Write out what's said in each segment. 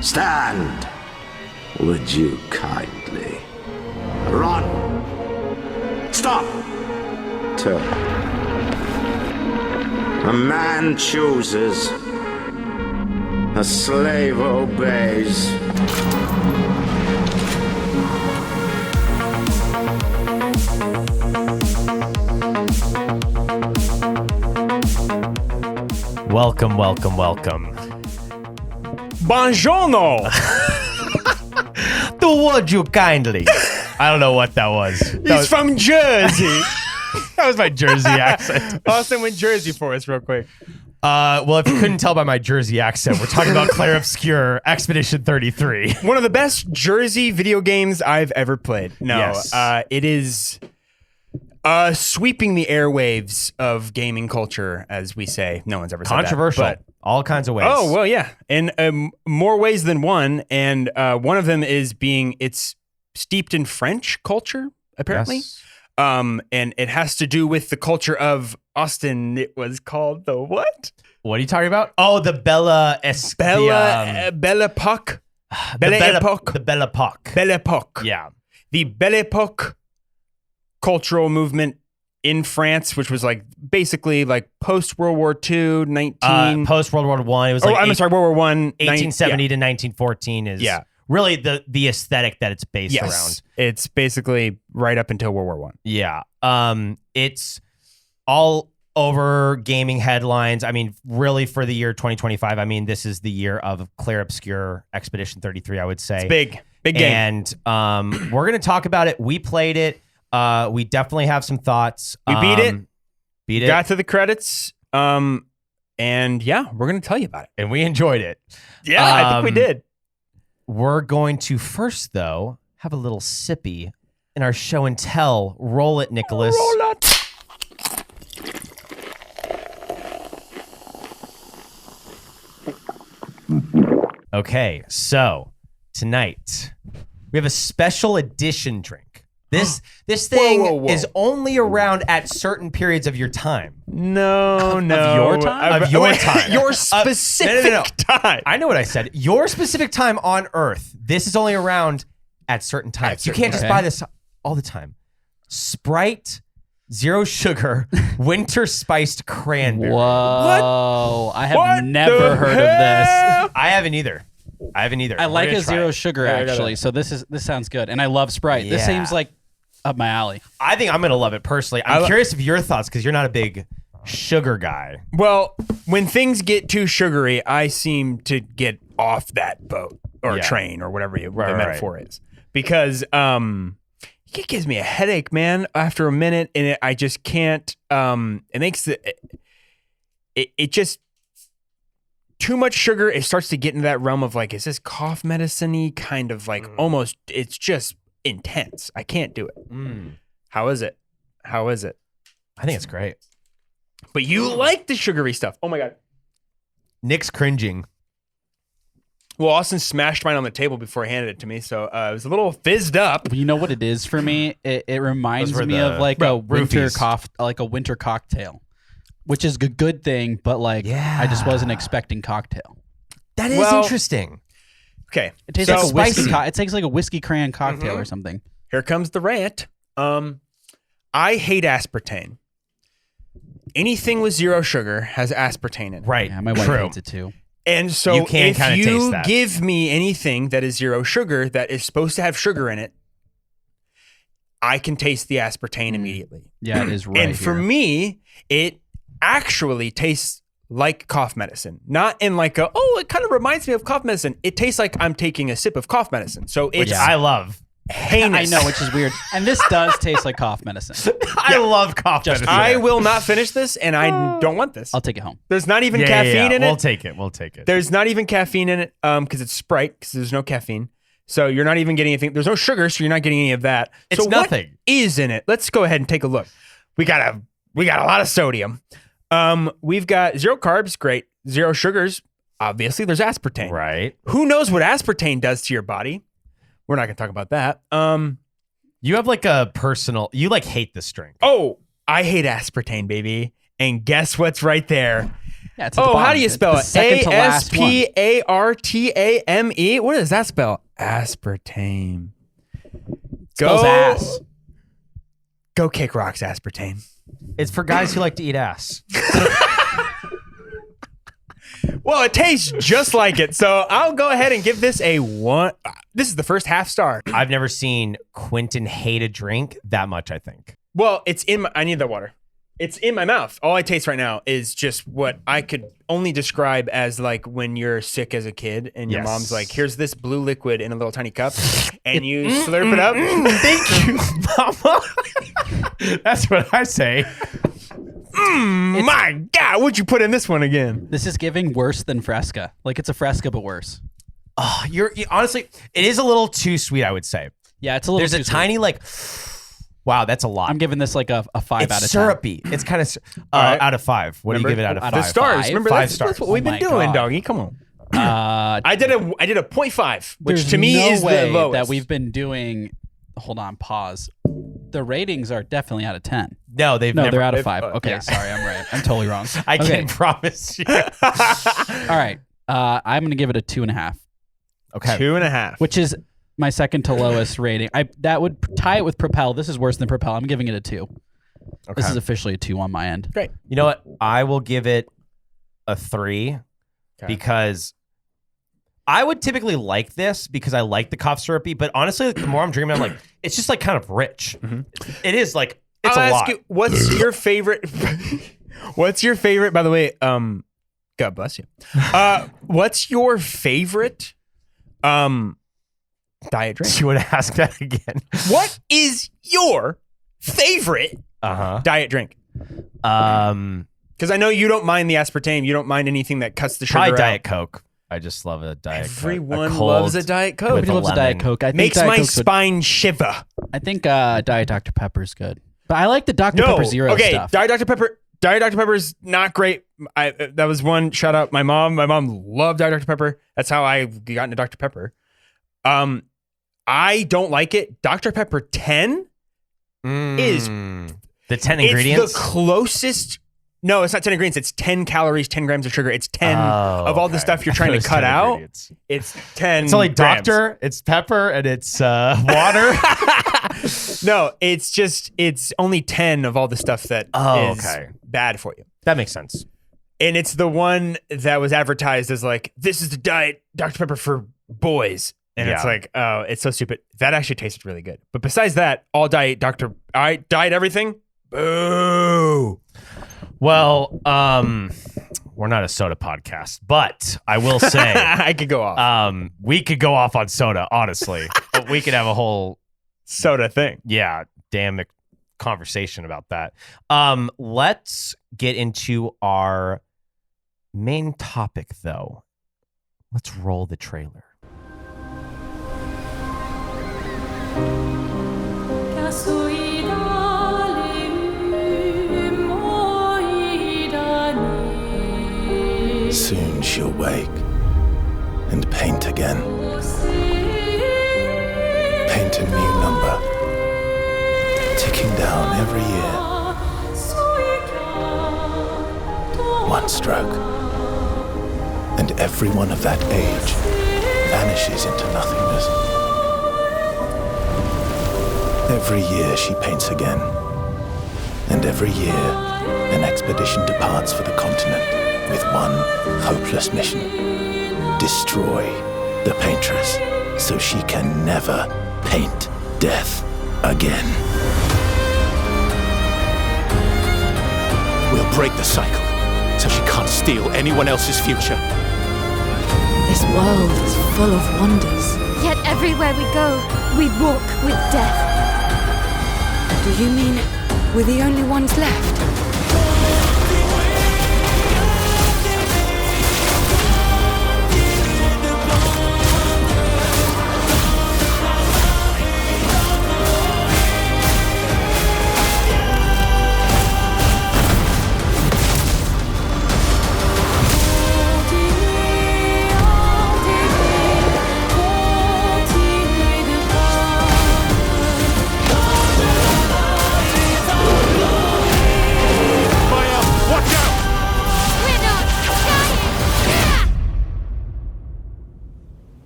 Stand, would you kindly? Run! Stop! Turn. A man chooses. A slave obeys. Welcome. Buongiorno! Do would you kindly? I don't know what that was. He's from Jersey. That was my Jersey accent. Austin went Jersey for us real quick. Well, if you couldn't tell by my Jersey accent, we're talking about Clair Obscur Expedition 33. One of the best Jersey video games I've ever played. No, Yes. It is sweeping the airwaves of gaming culture, as we say. No one's ever said Controversial. that. All kinds of ways. Oh, well, yeah. In more ways than one. And one of them is it's steeped in French culture, apparently. Yes. And it has to do with the culture of Austin. It was called the what? What are you talking about? Oh, the Belle Époque. The Belle Époque. The Belle Époque. Belle Époque. Yeah. The Belle Époque cultural movement in France, which was like basically like post World War II, Post World War I. It was like World War I, 1870 to 1914 is really the aesthetic that it's based around. It's basically right up until World War One. Yeah. It's all over gaming headlines. I mean, really for the year 2025, I mean, this is the year of Clair Obscur Expedition 33, I would say. It's big game. And we're going to talk about it. We played it. We definitely have some thoughts. We beat it. Beat it. Got to the credits. And yeah, we're going to tell you about it. And we enjoyed it. Yeah, I think we did. We're going to first, though, have a little sippy in our show and tell. Roll it, Nicholas. Roll it. Okay, so tonight we have a special edition drink. This thing Whoa. is only around at certain periods of your time. No. Of your time? Of your time. Your specific time. I know what I said. Your specific time on Earth. This is only around at certain times. You can't just buy this all the time. Sprite, zero sugar, winter spiced cranberry. Whoa. I have never heard of this. I haven't either. I like a zero sugar, actually. So this sounds good. And I love Sprite. This seems like up my alley. I think I'm going to love it personally. I'm curious of your thoughts because you're not a big sugar guy. Well, when things get too sugary, I seem to get off that boat or train or whatever the metaphor is. Because it gives me a headache, man, after a minute. And I just can't. It makes it just... Too much sugar, it starts to get into that realm of like, is this cough medicine-y kind of like almost, it's just intense. I can't do it. How is it? I think it's great. But you like the sugary stuff. Oh my God. Nick's cringing. Well, Austin smashed mine on the table before he handed it to me, so it was a little fizzed up. You know what it is for me? It reminds me of like a winter cocktail. Which is a good thing, but like I just wasn't expecting cocktail. That is interesting. Okay. It tastes like a whiskey. It tastes like a whiskey cran cocktail or something. Here comes the rant. I hate aspartame. Anything with zero sugar has aspartame in it. Right. Yeah, my wife hates it too. And so you can if you taste that. give me anything that is zero sugar that is supposed to have sugar in it, I can taste the aspartame immediately. Yeah, it is right. And for me, it actually tastes like cough medicine. Not in like it kind of reminds me of cough medicine. It tastes like I'm taking a sip of cough medicine. So it's I love. heinous. I know, which is weird. And this does taste like cough medicine. I love cough medicine. I will not finish this, and I don't want this. I'll take it home. There's not even caffeine in it. We'll take it. There's not even caffeine in it because it's Sprite, because there's no caffeine. So you're not even getting anything. There's no sugar, so you're not getting any of that. It's so nothing. What is in it? Let's go ahead and take a look. We got a lot of sodium. We've got zero carbs, great. Zero sugars, obviously. There's aspartame. Right. Who knows what aspartame does to your body? We're not going to talk about that. You have like a personal, you like hate this drink. Oh, I hate aspartame, baby. And guess what's right there? Yeah, it's at the bottom. How do you spell It's it? the second to last one. Aspartame. What does that spell? Aspartame. Spells ass. Go kick rocks, aspartame. It's for guys who like to eat ass. Well, it tastes just like it, so I'll go ahead and give this a 1. This is the first half star. I've never seen Quentin hate a drink that much, I think. Well, it's in my... I need that water. It's in my mouth. All I taste right now is just what I could only describe as like when you're sick as a kid and your mom's like, here's this blue liquid in a little tiny cup and you slurp it up. Thank you, Mama. That's what I say. My God, what'd you put in this one again? This is giving worse than Fresca. Like it's a Fresca, but worse. Oh, honestly, it is a little too sweet, I would say. Yeah, it's a little There's too a sweet. tiny like... Wow, that's a lot. I'm giving this like a 5 it's out of 10. syrupy. It's kind of out of 5. What do you give it out of 5? The stars. Remember, 5 that's stars. what we've been doing, God. doggy. Come on. I did a 0.5, which There's to me no is way the lowest. that we've been doing. Hold on, pause. The ratings are definitely out of 10. No, they're out of 5. Okay, yeah. sorry, I'm right. I'm totally wrong. I Okay. can promise you. All right, I'm gonna give it a 2.5. Okay. 2.5. Which is my second to lowest rating. That would tie it with Propel. This is worse than Propel. I'm giving it a 2. Okay. This is officially a 2 on my end. Great. You know what? I will give it a 3 because I would typically like this because I like the cough syrupy, but honestly, the more I'm drinking, I'm like, it's just like kind of rich. Mm-hmm. It is like, it's I'll a ask lot. you, what's your favorite? What's your favorite? By the way, God bless you. What's your favorite diet drink? You want to ask that again? What is your favorite diet drink? Because I know you don't mind the aspartame. You don't mind anything that cuts the sugar Probably out. Diet Coke. I just love a Diet Coke. Everyone loves a Diet Coke. with Everybody loves a Diet lemon. Coke. I think Makes Diet my Coke's spine shiver. I think Diet Dr. Pepper is good. But I like the Dr. Pepper Zero okay, stuff. Diet Dr. Pepper is not great. That was one shout out. My mom loved Diet Dr. Pepper. That's how I got into Dr. Pepper. I don't like it. Dr. Pepper 10 is the 10 ingredients. It's the closest. No, it's not 10 ingredients. It's 10 calories, 10 grams of sugar. It's 10 of all the stuff you're trying to cut out. It's 10. It's only grams. Doctor, it's pepper, and it's water. No, it's only 10 of all the stuff that is bad for you. That makes sense. And it's the one that was advertised as like, this is the Diet Dr. Pepper for boys. And it's like, oh, it's so stupid. That actually tasted really good. But besides that, all diet everything. Boo. Well, we're not a soda podcast, but I will say I could go off. We could go off on soda, honestly. We could have a whole soda thing. Yeah, damn conversation about that. Let's get into our main topic, though. Let's roll the trailer. Soon she'll wake and paint again. Paint a new number, ticking down every year. One stroke, and everyone of that age vanishes into nothingness. Every year she paints again, and every year an expedition departs for the continent with one hopeless mission: destroy the paintress so she can never paint death again. We'll break the cycle so she can't steal anyone else's future. This world is full of wonders. Yet everywhere we go, we walk with death. Do you mean we're the only ones left?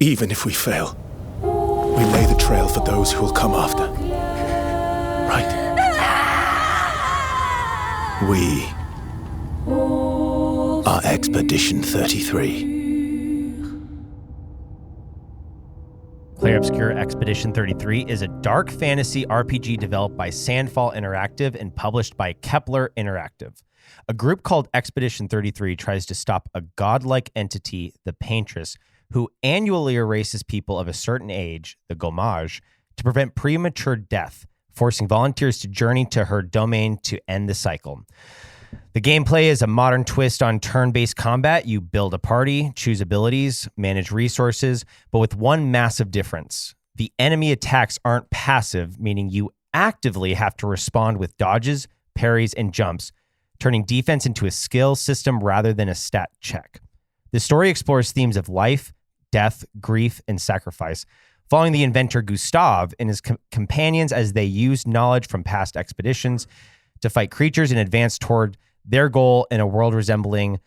Even if we fail, we lay the trail for those who will come after. Right? We are Expedition 33. Clair Obscur Expedition 33 is a dark fantasy RPG developed by Sandfall Interactive and published by Kepler Interactive. A group called Expedition 33 tries to stop a godlike entity, the Paintress, who annually erases people of a certain age, the Gommage, to prevent premature death, forcing volunteers to journey to her domain to end the cycle. The gameplay is a modern twist on turn-based combat. You build a party, choose abilities, manage resources, but with one massive difference. The enemy attacks aren't passive, meaning you actively have to respond with dodges, parries, and jumps, turning defense into a skill system rather than a stat check. The story explores themes of life, death, grief, and sacrifice, following the inventor Gustav and his companions as they use knowledge from past expeditions to fight creatures and advance toward their goal in a world resembling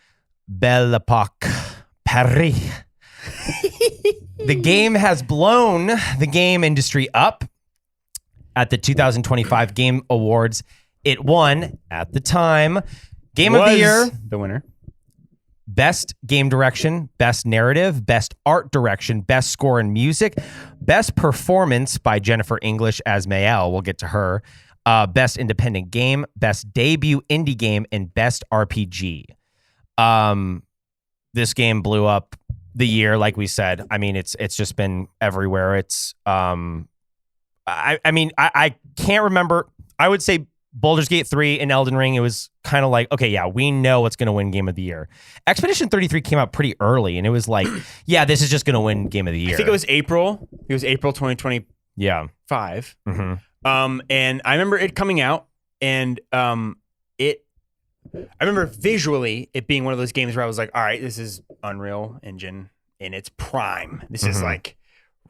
Belle Epoque, Paris. The game has blown the game industry up at the 2025 Game Awards. It won, at the time, Game of the Year, the winner. Best Game Direction, Best Narrative, Best Art Direction, Best Score and Music, Best Performance by Jennifer English as Mayel. We'll get to her. Best Independent Game, Best Debut Indie Game, and Best RPG. This game blew up the year, like we said. I mean, it's just been everywhere. It's I can't remember. I would say Baldur's Gate 3 and Elden Ring, it was kind of like, okay, yeah, we know what's going to win Game of the Year. Expedition 33 came out pretty early, and it was like, yeah, this is just going to win Game of the Year. I think it was April. It was April 2025. Yeah. Mm-hmm. And I remember it coming out, and I remember visually it being one of those games where I was like, all right, this is Unreal Engine in its prime. This is like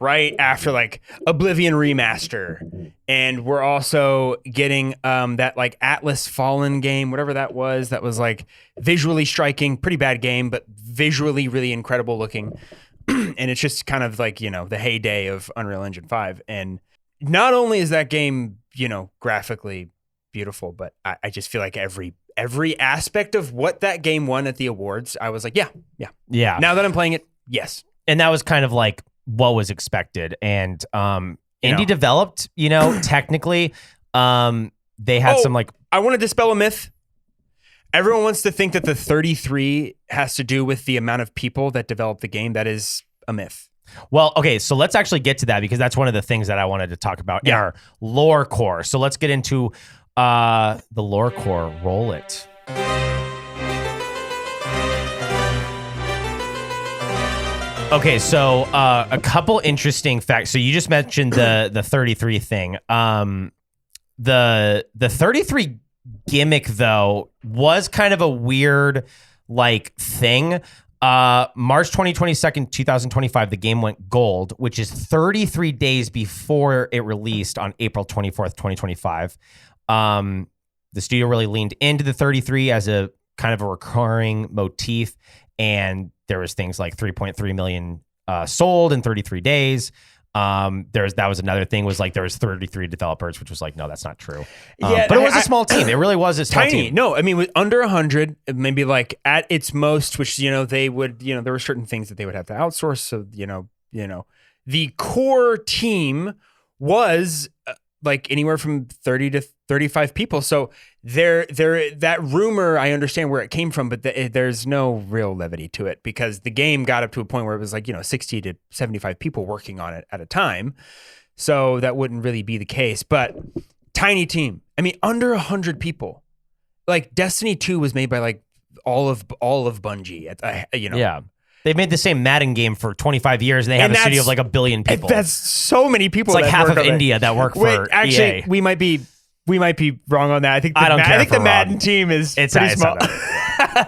right after like Oblivion remaster, and we're also getting that like Atlas Fallen game, whatever that was like visually striking, pretty bad game, but visually really incredible looking. And it's just kind of like, you know, the heyday of Unreal Engine 5. And not only is that game, you know, graphically beautiful, but I just feel like every aspect of what that game won at the awards, I was like, yeah. Now that I'm playing it, yes. And that was kind of like what was expected. And indie developed, you know, technically, they had some like... I want to dispel a myth. Everyone wants to think that the 33 has to do with the amount of people that developed the game. That is a myth. Well, okay, so let's actually get to that because that's one of the things that I wanted to talk about in our lore core. So let's get into the lore core. Roll it. Okay, so a couple interesting facts. So you just mentioned the 33 thing. The 33 gimmick though was kind of a weird like thing. March 22nd, 2025, the game went gold, which is 33 days before it released on April 24th, 2025. The studio really leaned into the 33 as a kind of a recurring motif, and there was things like 3.3 million sold in 33 days. That was another thing, was like there was 33 developers, which was like, no, that's not true. But it was a small team. It really was a small tiny team. No, I mean, with under 100, maybe like at its most, which, you know, they would, you know, there were certain things that they would have to outsource. So, you know, the core team was like anywhere from 30 to 35 people. So that rumor, I understand where it came from, but there's no real levity to it because the game got up to a point where it was like, you know, 60 to 75 people working on it at a time. So that wouldn't really be the case, but tiny team. I mean, under 100 people. Like Destiny 2 was made by like all of Bungie, you know. Yeah. They've made the same Madden game for 25 years, and they have a studio of like 1 billion people. That's so many people. It's like half of India that work for actually, EA. we might be wrong on that. I think the Madden team is pretty small.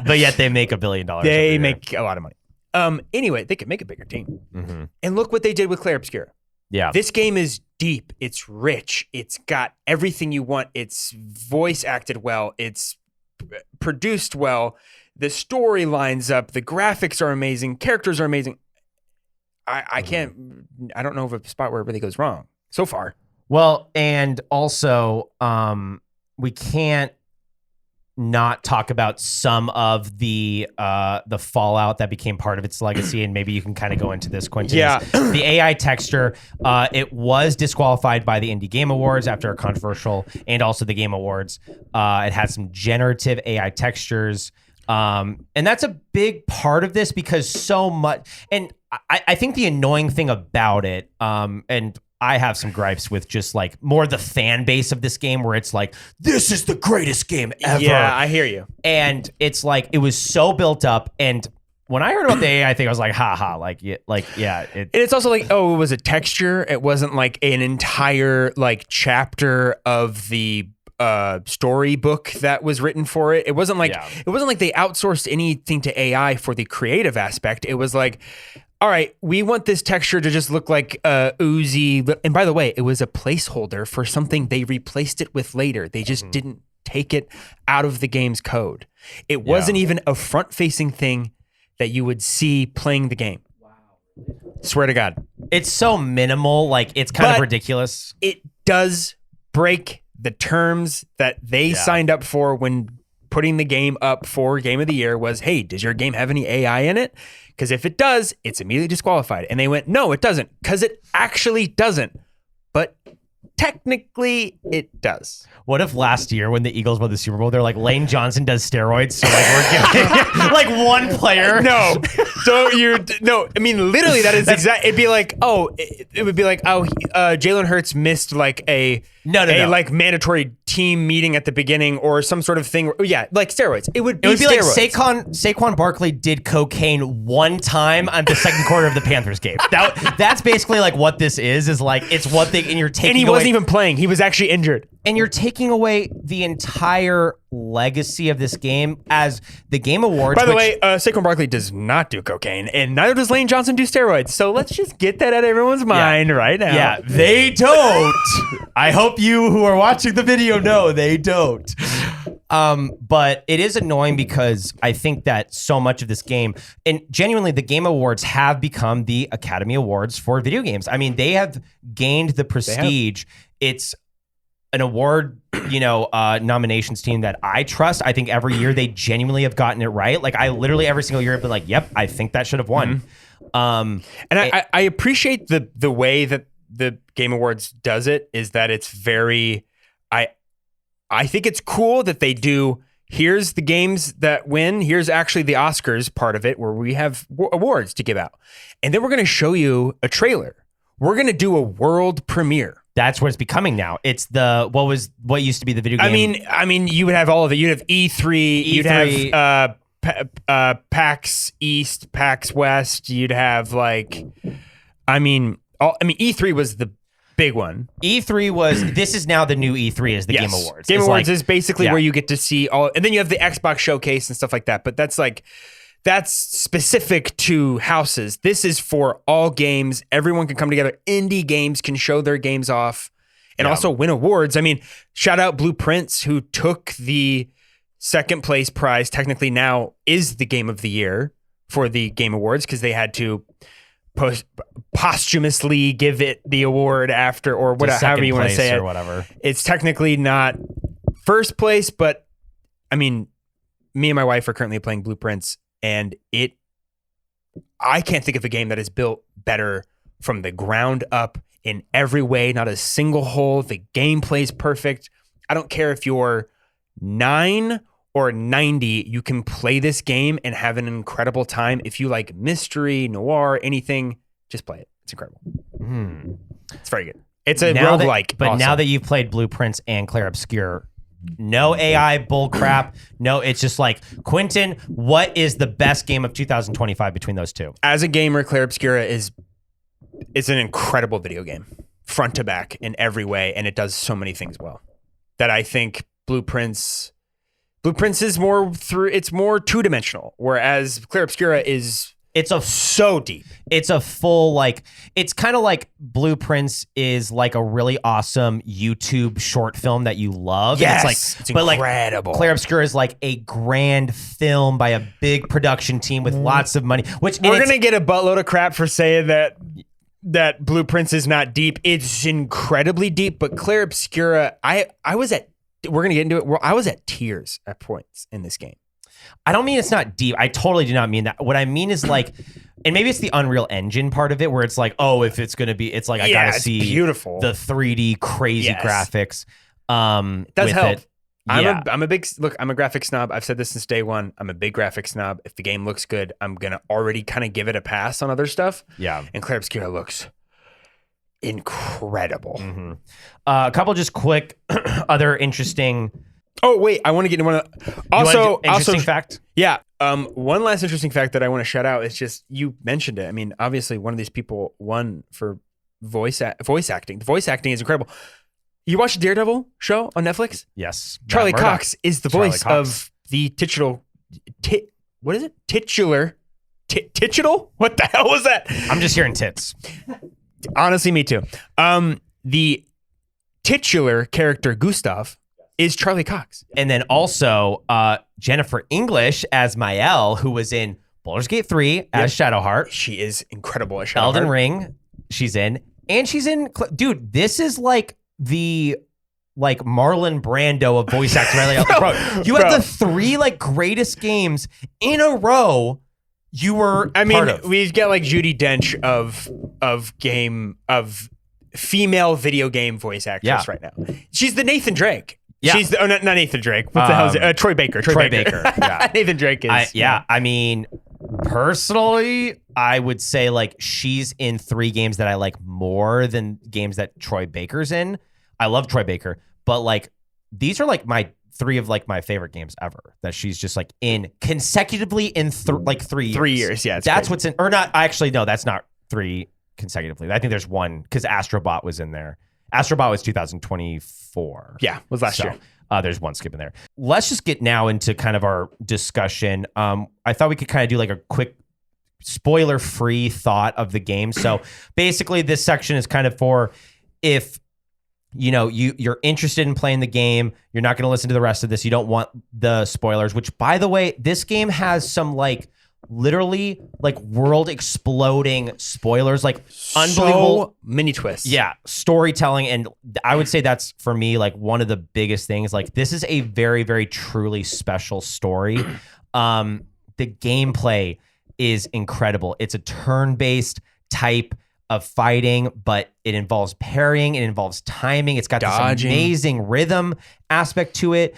But yet they make $1 billion. They make a lot of money. Anyway, they could make a bigger team. Mm-hmm. And look what they did with Clair Obscur. Yeah. This game is deep. It's rich. It's got everything you want. It's voice acted well. It's produced well. The story lines up. The graphics are amazing. Characters are amazing. I don't know of a spot where it really goes wrong so far. Well, and also, we can't not talk about some of the fallout that became part of its legacy, and maybe you can kind of go into this, Quentin. Yeah. The AI texture, it was disqualified by the Indie Game Awards after a controversial, and also the Game Awards. It had some generative AI textures. And that's a big part of this because so much, and I think the annoying thing about it, and I have some gripes with just like more the fan base of this game where it's like, this is the greatest game ever. Yeah, I hear you. And it's like, it was so built up. And when I heard about the AI thing, I was like, haha, yeah. And it's also like, oh, it was a texture. It wasn't like an entire like chapter of the storybook that was written for it. It wasn't like they outsourced anything to AI for the creative aspect. It was like, all right, we want this texture to just look like oozy. And by the way, it was a placeholder for something they replaced it with later. They just didn't take it out of the game's code. It wasn't even a front-facing thing that you would see playing the game. Wow. Swear to God. It's so minimal, like it's kind of ridiculous. It does break the terms that they signed up for when putting the game up for Game of the Year was, hey, does your game have any AI in it? Because if it does, it's immediately disqualified. And they went, no, it doesn't, because it actually doesn't. But technically, it does. What if last year when the Eagles won the Super Bowl, they're like, Lane Johnson does steroids, so like we're giving like one player? No, no. I mean, literally, that is exact. It'd be like, it would be like, Jalen Hurts missed like a like mandatory team meeting at the beginning or some sort of thing. Yeah, like steroids. It would be steroids. Like Saquon Barkley did cocaine one time on the second quarter of the Panthers game. That's basically like what this is like it's one thing, and you're taking. And he wasn't even playing. He was actually injured. And you're taking away the entire legacy of this game as the Game Awards. By the way, Saquon Barkley does not do cocaine, and neither does Lane Johnson do steroids. So let's just get that out of everyone's mind right now. Yeah, they don't. I hope you who are watching the video know they don't. But it is annoying because I think that so much of this game, and genuinely the Game Awards have become the Academy Awards for video games. I mean, they have gained the prestige. It's an award, nominations team that I trust. I think every year they genuinely have gotten it right. Like I literally every single year have been like, yep, I think that should have won. And I appreciate the way that the Game Awards does it is that it's very, I think it's cool that they do, here's the games that win, here's actually the Oscars part of it where we have awards to give out. And then we're going to show you a trailer. We're going to do a world premiere. That's what it's becoming now. It's what used to be the video game. I mean, you would have all of it. You'd have E3. You'd have PAX East, PAX West. You'd have E3 was the big one. E3 was. This is now the new E3 is the Game Awards. Game Awards is basically where you get to see all, and then you have the Xbox showcase and stuff like that. But that's specific to houses. This is for all games. Everyone can come together. Indie games can show their games off and also win awards. I mean, shout out Blueprints, who took the second place prize, technically now is the game of the year for the Game Awards because they had to posthumously give it the award after, or whatever, however you want to say it. Or whatever. It's technically not first place, but I mean, me and my wife are currently playing Blueprints. And I can't think of a game that is built better from the ground up in every way. Not a single hole. The gameplay's perfect. I don't care if you're 9 or 90, you can play this game and have an incredible time. If you like mystery, noir, anything, just play it. It's incredible. It's very good. It's a roguelike. But now that you've played Blueprints and Clair Obscur, no AI bull crap. No, it's just like, Quentin, what is the best game of 2025 between those two? As a gamer, Clair Obscur is an incredible video game, front to back in every way, and it does so many things well that I think Blueprints is more two-dimensional, whereas Clair Obscur is It's so deep. It's a full like. It's kind of like Blueprints is like a really awesome YouTube short film that you love. Yes, and it's incredible. Like Clair Obscur is like a grand film by a big production team with lots of money. Which we're gonna get a buttload of crap for saying that Blueprints is not deep. It's incredibly deep. But Clair Obscur, I was at. We're gonna get into it. I was at tears at points in this game. I don't mean it's not deep. I totally do not mean that. What I mean is like, and maybe it's the Unreal Engine part of it where it's like, oh, if it's going to be, it's like, I got to see beautiful. The 3D crazy graphics. It does help. Yeah. I'm a big, look, I'm a graphic snob. I've said this since day one. I'm a big graphic snob. If the game looks good, I'm going to already kind of give it a pass on other stuff. Yeah. And Clair Obscur looks incredible. Mm-hmm. A couple just quick other interesting. Oh wait, I want to get into one of the, interesting fact. Yeah. One last interesting fact that I want to shout out is just you mentioned it. I mean, obviously one of these people won for voice acting. The voice acting is incredible. You watched the Daredevil show on Netflix? Yes. Charlie Cox is the voice of the titular. What is it? Titular. What the hell was that? I'm just hearing tits. Honestly, me too. The titular character Gustav is Charlie Cox. And then also Jennifer English as Mael, who was in Baldur's Gate 3 as Shadowheart. She is incredible as Shadowheart. Elden Ring, she's in. And she's in, dude, this is like the Marlon Brando of voice acting. Right? Like, you have the 3 like greatest games in a row you were part of. We've got like Judi Dench of female video game voice actress right now. She's the Nathan Drake. Yeah. She's the, not Nathan Drake. What the hell is it? Troy Baker. Troy Baker. Yeah. Nathan Drake is. I mean, personally, I would say like she's in 3 games that I like more than games that Troy Baker's in. I love Troy Baker, but like these are like my 3 of like my favorite games ever that she's just like in consecutively in 3 years. 3 years, yeah. That's crazy. What's in, or not, actually, no, that's not 3 consecutively. I think there's one because Astrobot was in there. Astrobot was 2024. Yeah, was last year. There's one skip in there. Let's just get now into kind of our discussion. I thought we could kind of do like a quick spoiler-free thought of the game. So basically this section is kind of for if you're interested in playing the game, you're not going to listen to the rest of this. You don't want the spoilers, which by the way, this game has some like literally like world exploding spoilers, like unbelievable mini twists. Yeah, storytelling, and I would say that's for me like one of the biggest things. Like this is a very, very truly special story. The gameplay is incredible. It's a turn-based type of fighting, but it involves parrying, it involves timing. It's got dodging. This amazing rhythm aspect to it.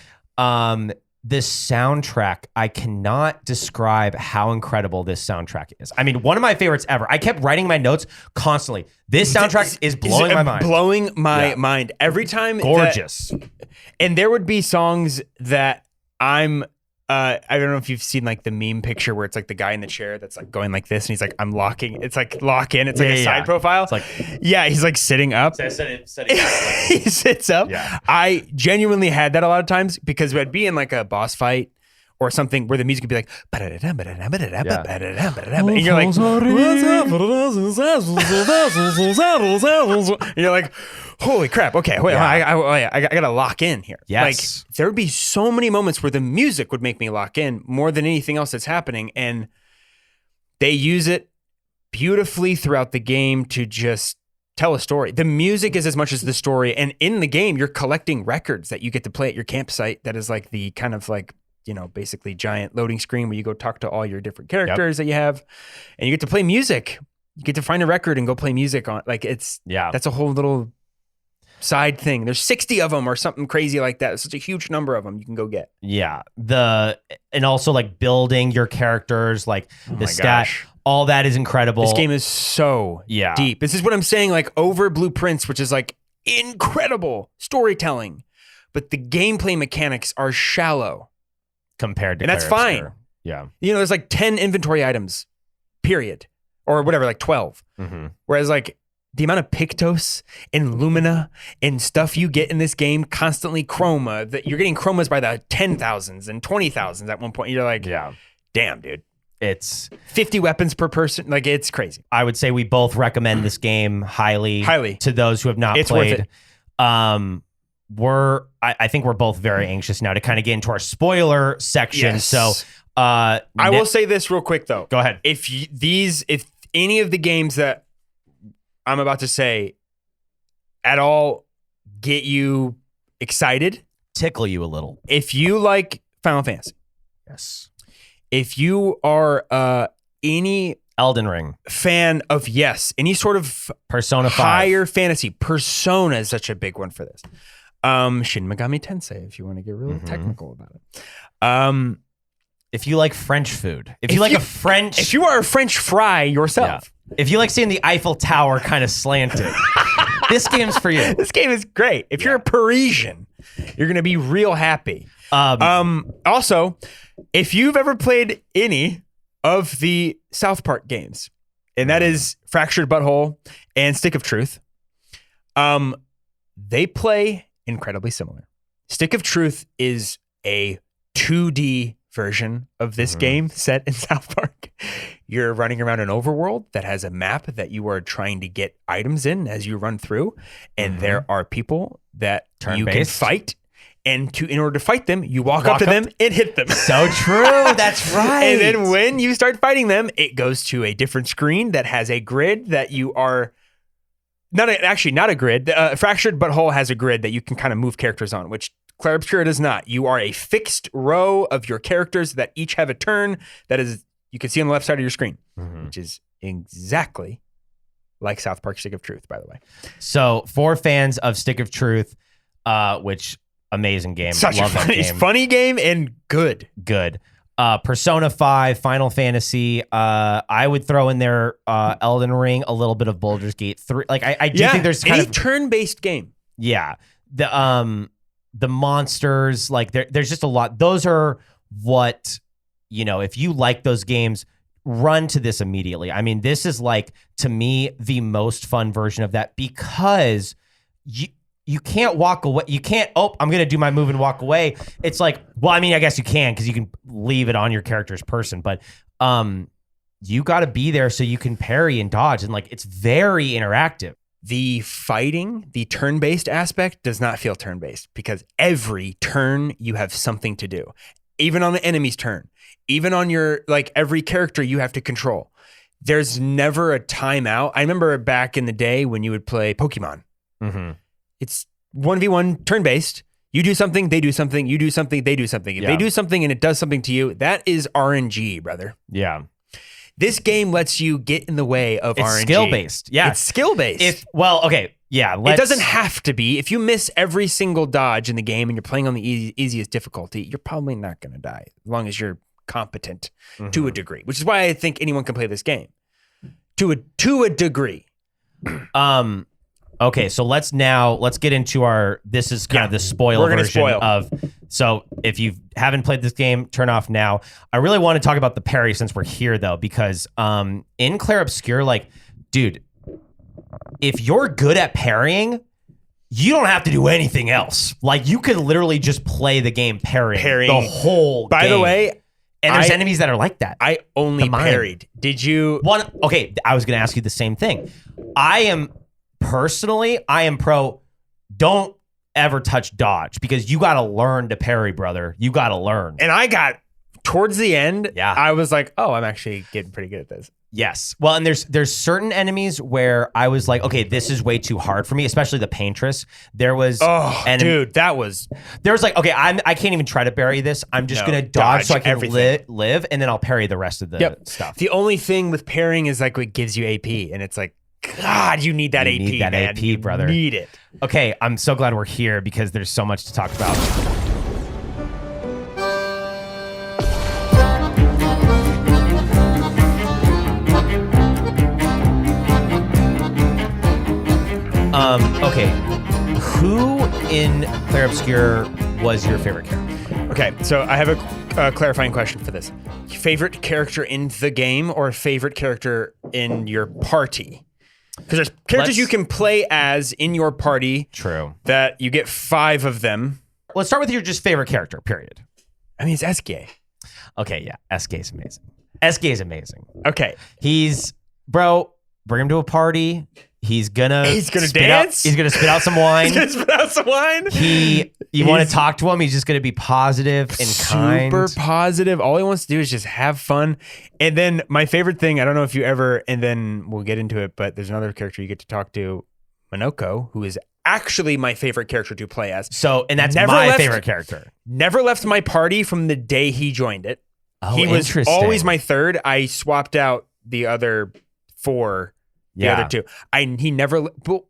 This soundtrack, I cannot describe how incredible this soundtrack is. I mean, one of my favorites ever. I kept writing my notes constantly. This soundtrack is blowing my mind. Blowing my mind. Every time. Gorgeous. And there would be songs that I don't know if you've seen like the meme picture where it's like the guy in the chair that's like going like this and he's like, I'm locking. It's like lock in. It's like a side profile. It's like, he's like sitting up. He sits up. Yeah. I genuinely had that a lot of times because I'd be in like a boss fight or something where the music would be like, and you're like, and you're like, holy crap. Okay. Wait, I got to lock in here. Yes. Like there would be so many moments where the music would make me lock in more than anything else that's happening. And they use it beautifully throughout the game to just tell a story. The music is as much as the story. And in the game, you're collecting records that you get to play at your campsite. That is like the kind of like, basically giant loading screen where you go talk to all your different characters that you have, and you get to play music. You get to find a record and go play music on. Like that's a whole little side thing. There's 60 of them or something crazy like that. It's such a huge number of them you can go get. Yeah. And also like building your characters, like the stat, all that is incredible. This game is so deep. This is what I'm saying, like over Blueprints, which is like incredible storytelling, but the gameplay mechanics are shallow. Compared to, and that's fine. Yeah, there's like 10 inventory items, period, or whatever, like 12. Mm-hmm. Whereas like the amount of Pictos and Lumina and stuff you get in this game, constantly chroma, that you're getting chromas by the 10,000s and 20,000s at one point. You're like, damn, dude. It's 50 weapons per person. Like, it's crazy. I would say we both recommend this game highly to those who have not it's played. Worth it. I think we're both very anxious now to kind of get into our spoiler section. Yes. So I will say this real quick though. Go ahead. If any of the games that I'm about to say at all get you excited, tickle you a little. If you like Final Fantasy, yes. If you are any Elden Ring fan of any sort of Persona 5. higher fantasy, Persona is such a big one for this. Shin Megami Tensei, if you want to get really technical about it. If you like French food, if you are a French fry yourself, if you like seeing the Eiffel Tower kind of slanted, this game's for you. This game is great. If you're a Parisian, you're gonna be real happy. Also, if you've ever played any of the South Park games, and that is Fractured Butthole and Stick of Truth, they play incredibly similar. Stick of Truth is a 2D version of this game set in South Park. You're running around an overworld that has a map that you are trying to get items in as you run through, and there are people that you can fight. And in order to fight them, you walk up to them and hit them. So true. That's right. And then when you start fighting them, it goes to a different screen that has a grid that you are not a grid. Fractured Butthole has a grid that you can kind of move characters on, which Clair Obscur does not. You are a fixed row of your characters that each have a turn that is you can see on the left side of your screen, which is exactly like South Park Stick of Truth, by the way. So for fans of Stick of Truth, which amazing game. Such Love a funny game and good. Good. Persona 5, Final Fantasy. I would throw in there Elden Ring, a little bit of Baldur's Gate 3. Like I do think there's kind any of turn-based game. Yeah. The monsters, like there's just a lot. Those are what, if you like those games, run to this immediately. I mean, this is like, to me, the most fun version of that because you can't walk away. You can't, I'm going to do my move and walk away. It's like, well, I mean, I guess you can because you can leave it on your character's person, but you got to be there so you can parry and dodge. And like, it's very interactive. The fighting, the turn-based aspect does not feel turn-based because every turn you have something to do. Even on the enemy's turn, even on your, every character you have to control. There's never a timeout. I remember back in the day when you would play Pokemon. It's 1v1 turn-based. You do something, they do something, you do something, they do something. If they do something and it does something to you, that is RNG, brother. Yeah. This game lets you get in the way of RNG. It's skill-based. Yeah. It's skill-based. Okay. Yeah. It doesn't have to be. If you miss every single dodge in the game and you're playing on the easiest difficulty, you're probably not going to die as long as you're competent to a degree, which is why I think anyone can play this game to a degree. Okay, so let's get into this is kind of the spoil version of, so if you haven't played this game, turn off now. I really want to talk about the parry since we're here though, because in Clair Obscur, dude, if you're good at parrying, you don't have to do anything else. Like you could literally just play the game parrying the whole game. By the way, and there's enemies that are like that. I only parried. Did you? Okay, I was going to ask you the same thing. I am pro, don't ever touch dodge because you got to learn to parry, brother. You got to learn. And I got towards the end, I was like, oh, I'm actually getting pretty good at this. Yes. Well, and there's certain enemies where I was like, okay, this is way too hard for me, especially the Paintress. There was dude, that was okay, I can't even try to parry this. I'm just going to dodge so I can live and then I'll parry the rest of the stuff. The only thing with parrying is like it gives you AP and it's like, God, you need that AP, need that man. AP, brother. You need it. Okay, I'm so glad we're here because there's so much to talk about. Okay, who in Clair Obscur was your favorite character? Okay, so I have a clarifying question for this. Favorite character in the game or favorite character in your party? Because there's characters you can play as in your party. True. That you get 5 of them. Let's start with your just favorite character, period. I mean, it's SK. Okay, yeah. SK is amazing. SK is amazing. Okay. Bro, bring him to a party. He's gonna dance. He's gonna spit out some wine. He's gonna spit out some wine. You want to talk to him? He's just gonna be positive and kind. Super positive. All he wants to do is just have fun. And then my favorite thing, I don't know if you ever, and then we'll get into it, but there's another character you get to talk to, Minoko, who is actually my favorite character to play as. So, and that's my favorite character. Never left my party from the day he joined it. Oh, he was interesting. always my third. I swapped out the other 4. The other 2. He never. But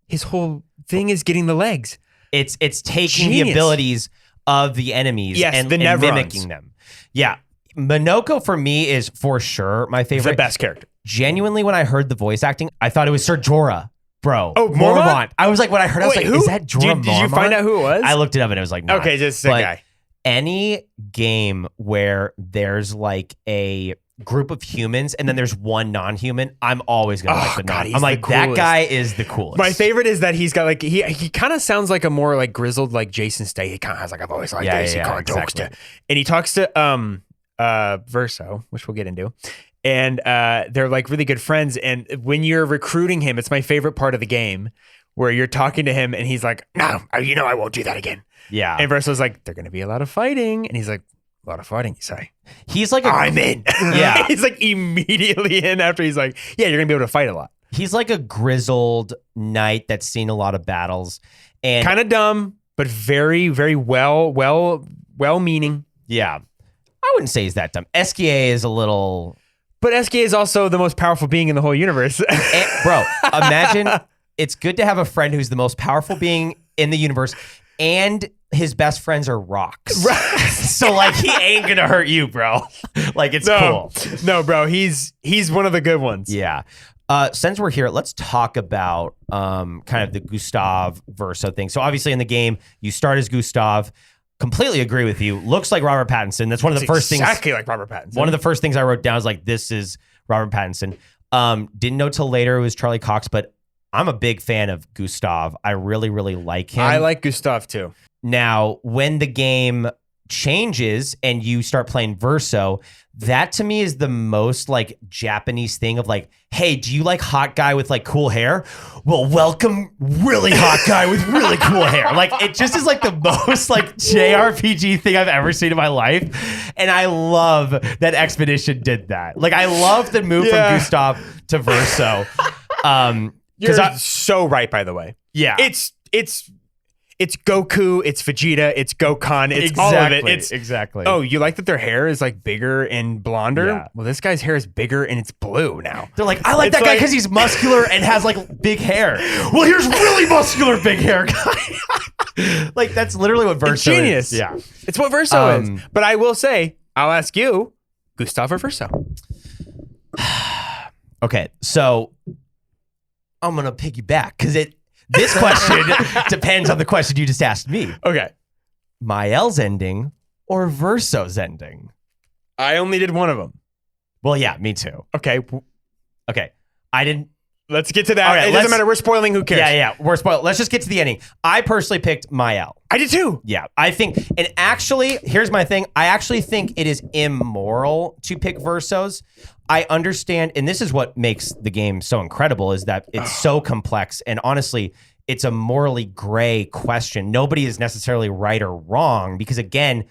his whole thing is getting the legs. It's taking the abilities of the enemies and mimicking them. Yeah. Minoko for me is for sure my favorite. The best character. Genuinely, when I heard the voice acting, I thought it was Sir Jorah. Bro. Oh, Mormont? I was like, when I heard it, I was like, who? Is that Jorah Mormont? Did you find out who it was? I looked it up and it was like, not. Okay, just a guy. Any game where there's like a group of humans and then there's one non-human, I'm always gonna like the non. I'm like, that guy is the coolest. My favorite is that he's got like he kind of sounds like a more like grizzled like Jason Statham. He kind of has like a voice like this. He kind of talks to, and he talks to Verso, which we'll get into, and they're like really good friends. And when you're recruiting him, it's my favorite part of the game where you're talking to him and he's like, no, I won't do that again. Yeah, and Verso's like, they're gonna be a lot of fighting, and he's like, a lot of fighting, you say? He's like, I'm in. Yeah. He's like immediately in after he's like, yeah, you're going to be able to fight a lot. He's like a grizzled knight that's seen a lot of battles. And kind of dumb, but very, very well-meaning. Yeah. I wouldn't say he's that dumb. SKA is a little... But SKA is also the most powerful being in the whole universe. Bro, imagine it's good to have a friend who's the most powerful being in the universe and his best friends are rocks. So like he ain't gonna hurt you, bro. Like it's cool. No, bro, he's one of the good ones. Yeah. Since we're here, let's talk about kind of the Gustav Verso thing. So obviously in the game, you start as Gustav. Completely agree with you. Looks like Robert Pattinson. That's one of the first things. Exactly like Robert Pattinson. One of the first things I wrote down is like, this is Robert Pattinson. Didn't know till later it was Charlie Cox, but I'm a big fan of Gustav. I really, really like him. I like Gustav too. Now, when the game changes and you start playing Verso, that to me is the most like Japanese thing of like, hey, do you like hot guy with like cool hair? Well, welcome really hot guy with really cool hair. Like it just is like the most like JRPG thing I've ever seen in my life. And I love that Expedition did that. Like I love the move from Gustav to Verso. You're so right, by the way. Yeah. It's Goku, it's Vegeta, it's Gokhan, it's all of it. It's exactly. Oh, you like that their hair is like bigger and blonder? Yeah. Well, this guy's hair is bigger and it's blue now. They're like, I like that guy because he's muscular and has like big hair. Well, here's really muscular big hair guy. Like that's literally what Verso genius. is. Yeah, it's what Verso is. But I will say, I'll ask you, Gustav or Verso? Okay, so I'm gonna piggyback because this question depends on the question you just asked me. Okay. Mael's ending or Verso's ending? I only did one of them. Well, yeah, me too. Okay. I didn't. Let's get to that. Right, it doesn't matter. We're spoiling. Who cares? Yeah. We're spoiling. Let's just get to the ending. I personally picked Mael. I did too. Yeah, I think, and actually, here's my thing. I actually think it is immoral to pick Versos. I understand, and this is what makes the game so incredible, is that it's so complex, and honestly, it's a morally gray question. Nobody is necessarily right or wrong, because again,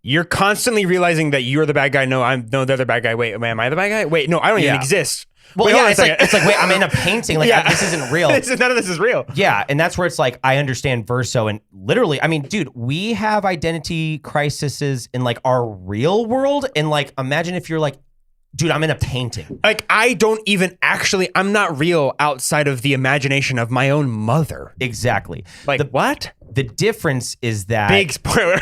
you're constantly realizing that you're the bad guy. No, I'm the other bad guy. Wait, am I the bad guy? Wait, no, I don't even exist. Well, yeah, it's like, wait, I'm in a painting. Like, this isn't real. None of this is real. Yeah, and that's where it's like, I understand Verso, and literally, I mean, dude, we have identity crises in like our real world, and like, imagine if you're like, dude, I'm in a painting. Like, I don't even actually, I'm not real outside of the imagination of my own mother. Exactly. Like, what? The difference is that... Big spoiler.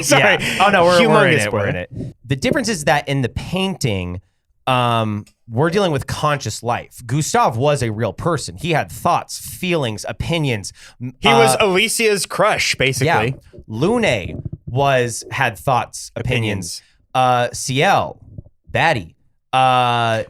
Sorry. Yeah. Oh, no, we're in it. Spoiler. We're in it. The difference is that in the painting, we're dealing with conscious life. Gustav was a real person. He had thoughts, feelings, opinions. He was Alicia's crush, basically. Yeah. Lune had thoughts, opinions. Ciel, baddie.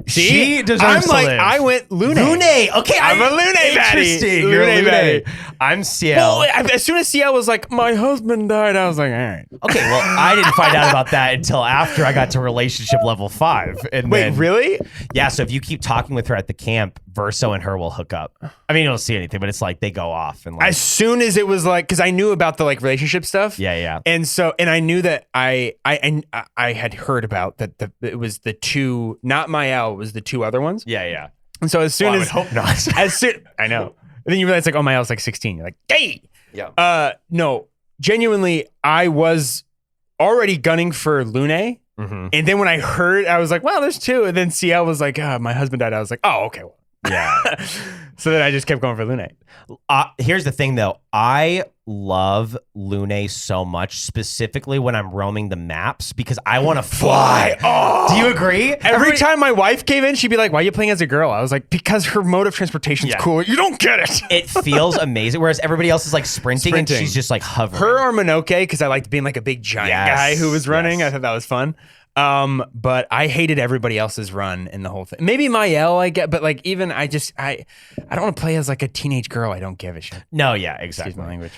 She deserves I'm to like, live. I went Lune. Okay, I'm a Lune baddie. Interesting. You're a Lune Lune. baddie. I'm CL. Well, as soon as CL was like, my husband died, I was like, all right. Okay, well, I didn't find out about that until after I got to relationship level 5. And Wait, then, really? Yeah, so if you keep talking with her at the camp, Verso and her will hook up. I mean, you don't see anything, but it's like they go off and like. As soon as it was like, because I knew about the like relationship stuff. Yeah. And I knew that I had heard about that it was the two, not Mael, it was the two other ones. Yeah. And so as soon Well, I as would hope not. I know. And then you realize like, oh, Mael's like 16. You're like, hey. Yeah. No, genuinely, I was already gunning for Lune. Mm-hmm. And then when I heard, I was like, well, there's two. And then CL was like, my husband died. I was like, oh, okay. Well. Yeah. So then I just kept going for Lune. Here's the thing, though. I love Lune so much, specifically when I'm roaming the maps, because I want to fly. Oh. Do you agree? Every time my wife came in, she'd be like, why are you playing as a girl? I was like, because her mode of transportation is cool. You don't get it. It feels amazing. Whereas everybody else is like sprinting. And she's just like hovering. Her or Monoke, because I liked being like a big giant guy who was running. I thought that was fun. But I hated everybody else's run in the whole thing. Maybe Mael I get, but like even I don't want to play as like a teenage girl. I don't give a shit. No, yeah, exactly. Excuse my language.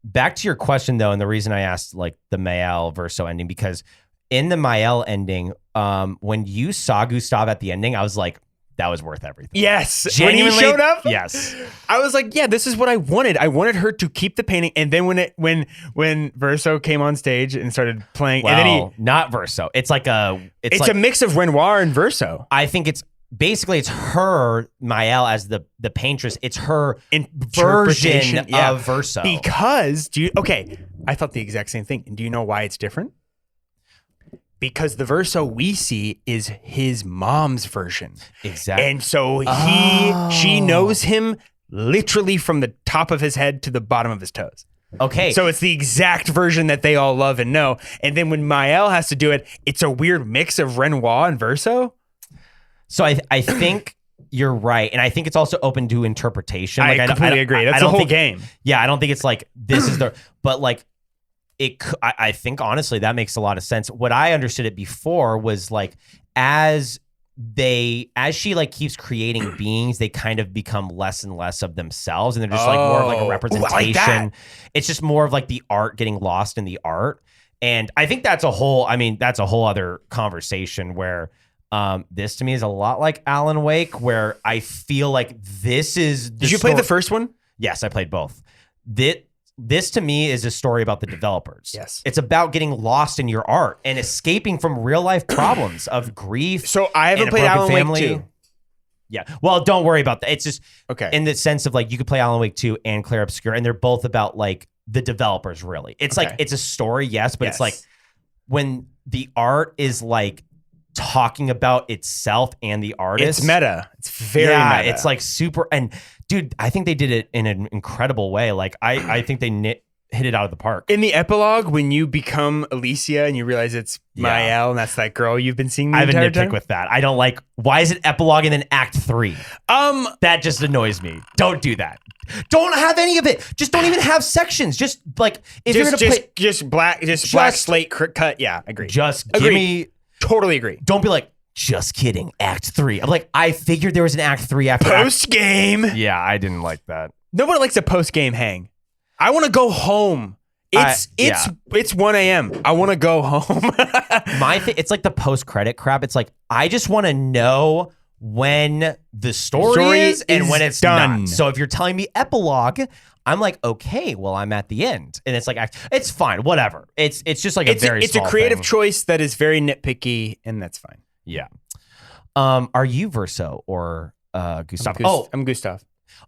Back to your question though, and the reason I asked like the Mael Verso ending, because in the Mael ending, when you saw Gustav at the ending, I was like, that was worth everything. Yes. Genuinely, when he showed up, yes. I was like, yeah, this is what I wanted. I wanted her to keep the painting. And then when Verso came on stage and started playing, Well, and then not Verso. It's like it's a mix of Renoir and Verso. I think it's basically her, Mael, as the paintress. It's her version of Verso. Because I thought the exact same thing. And do you know why it's different? Because the Verso we see is his mom's version. Exactly. And so she knows him literally from the top of his head to the bottom of his toes. Okay. So it's the exact version that they all love and know. And then when Mael has to do it, it's a weird mix of Renoir and Verso. So I think you're right. And I think it's also open to interpretation. I completely agree. That's the whole game. Yeah, I don't think it's like, this is the, but like, I think honestly that makes a lot of sense. What I understood it before was like as she like keeps creating beings, they kind of become less and less of themselves, and they're just like more of like a representation. Like it's just more of like the art getting lost in the art. And I think that's a whole other conversation where this to me is a lot like Alan Wake, where I feel like this is Did you play the first one? Yes, I played both. This to me is a story about the developers. Yes. It's about getting lost in your art and escaping from real life problems of grief. So I haven't played Alan Wake 2. Yeah. Well, don't worry about that. It's just okay. In the sense of like you could play Alan Wake 2 and Clair Obscur, and they're both about like the developers really. It's like it's a story, yes, but it's like when the art is like talking about itself and the artist. It's meta. It's very meta. It's like super. And dude, I think they did it in an incredible way. Like I think they hit it out of the park. In the epilogue, when you become Alicia and you realize it's Mael and that's that girl you've been seeing the entire time. I have a nitpick with that. I don't like, why is it epilogue and then act 3? That just annoys me. Don't do that. Don't have any of it. Just don't even have sections. Just like, if you're going to play. Just black slate cut. Yeah, agree. Just give me. Totally agree. Don't be like, just kidding, Act 3. I'm like, I figured there was an Act 3 after post game. Yeah, I didn't like that. Nobody likes a post game hang. I want to go home. It's 1 a.m. I want to go home. It's like the post credit crap. It's like I just want to know when the story is and when it's done. Not. So if you're telling me epilogue, I'm like, okay, well, I'm at the end, and it's like, it's fine, whatever. It's just like it's a creative choice that is very nitpicky, and that's fine. Yeah. Are you Verso or Gustav? I'm Gustav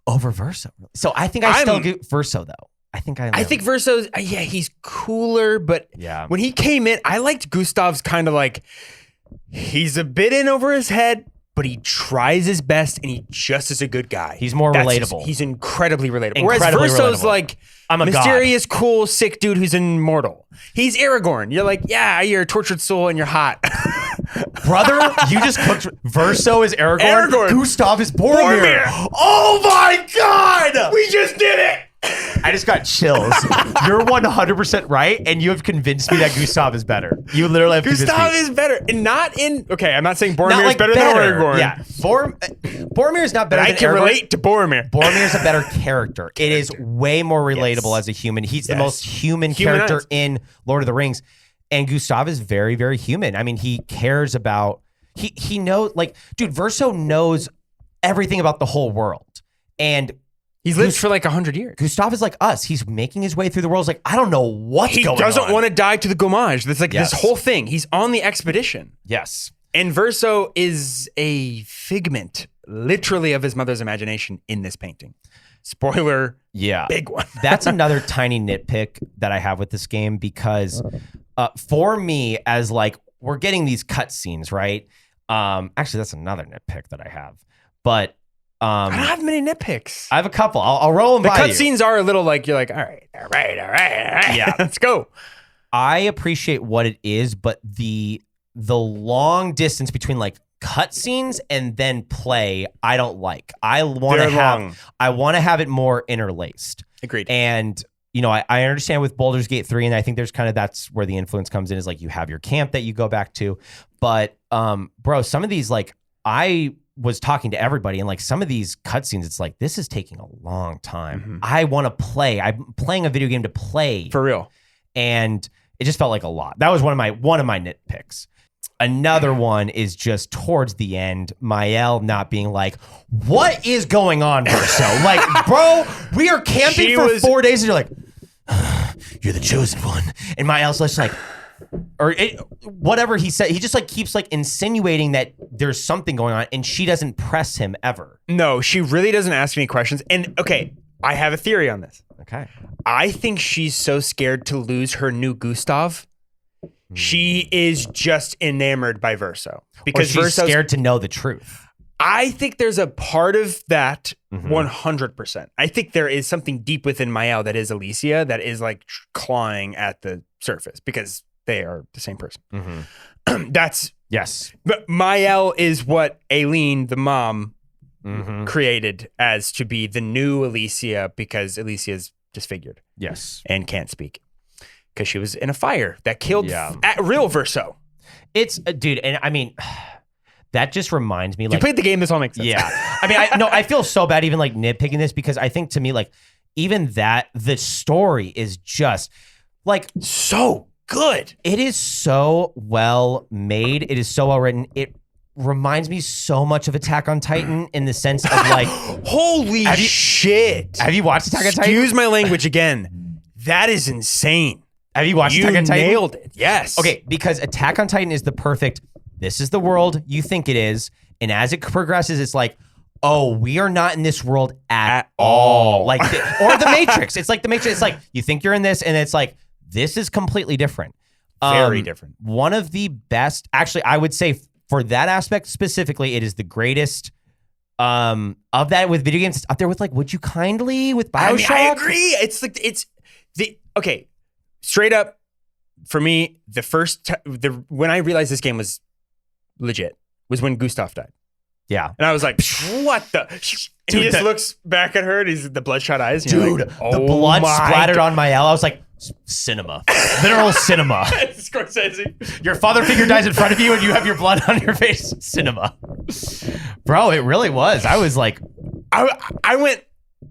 over Verso. So I think I still Verso though. I think Verso's he's cooler, but when he came in, I liked Gustav's kind of like he's a bit in over his head. But he tries his best, and he just is a good guy. He's more relatable. He's incredibly relatable. Whereas Verso's like I'm a mysterious, cool, sick dude who's immortal. He's Aragorn. You're like, yeah, you're a tortured soul and you're hot. Brother, you just cooked. Verso is Aragorn. Gustav is Boromir. Oh my God! We just did it! I just got chills. You're 100% right, and you have convinced me that Gustav is better. You literally have convinced me. Gustav is better, and not in. Okay, I'm not saying Boromir is better than Aragorn. Yeah, Boromir is not better. But than I can Aragorn. relate to Boromir. Boromir is a better character. It is way more relatable as a human. He's the most human character in Lord of the Rings, and Gustav is very, very human. I mean, he cares about. He knows, like, dude, Verso knows everything about the whole world, and he's lived for like 100 years. Gustav is like us. He's making his way through the world. He's like, I don't know what's going on. He doesn't want to die to the Gommage. That's like this whole thing. He's on the expedition. Yes. And Verso is a figment, literally, of his mother's imagination in this painting. Spoiler, big one. That's another tiny nitpick that I have with this game because for me, as like, we're getting these cutscenes, right? Actually, that's another nitpick that I have. But I don't have many nitpicks. I have a couple. I'll roll them by you. The cutscenes are a little like, you're like, all right. Yeah, let's go. I appreciate what it is, but the long distance between like cutscenes and then play, I don't like. I want to have it more interlaced. Agreed. And you know, I understand with Baldur's Gate 3, and I think there's kind of, that's where the influence comes in, is like you have your camp that you go back to. But bro, some of these, like, I was talking to everybody, and like some of these cutscenes, it's like, this is taking a long time. Mm-hmm. I want to play. I'm playing a video game to play. For real. And it just felt like a lot. That was one of my nitpicks. Another one is just towards the end, Mael not being like, what is going on, Verso? Like, bro, we are camping for 4 days, and you're like, you're the chosen one. And Mael's just like, whatever he said, he just like keeps like insinuating that there's something going on, and she doesn't press him ever. No, she really doesn't ask any questions. And okay, I have a theory on this. Okay. I think she's so scared to lose her new Gustav. She is just enamored by Verso because she's scared to know the truth. I think there's a part of that 100%. I think there is something deep within Mael that is Alicia that is like clawing at the surface because they are the same person. That's yes. But Mael is what Aileen, the mom, created as to be the new Alicia because Alicia is disfigured. Yes, and can't speak. Because she was in a fire that killed at real Verso. It's dude, and I mean, that just reminds me. Like, you played the game. This all makes sense. Yeah, I mean, I feel so bad even like nitpicking this because I think to me like even that the story is just like so good. It is so well made. It is so well written. It reminds me so much of Attack on Titan in the sense of like, holy shit! Have you watched Attack on Titan? Excuse my language again. That is insane. Have you watched Attack on Titan? You nailed it. Yes. Okay, because Attack on Titan is the perfect, this is the world you think it is, and as it progresses, it's like, oh, we are not in this world at all. Like, or the Matrix. It's like the Matrix. It's like, you think you're in this, and it's like, this is completely different. Very different. One of the best, actually, I would say for that aspect specifically, it is the greatest of that with video games. It's up there with like, Would You Kindly with BioShock. I agree. It's like, okay. Straight up, for me, when I realized this game was legit was when Gustav died. Yeah. And I was like, what the? Dude, he just looks back at her and he's the bloodshot eyes. Dude, like, the blood splattered on Mael. I was like, cinema. Literal cinema. Scorsese. Your father figure dies in front of you and you have your blood on your face. Cinema. Bro, it really was. I was like, I went,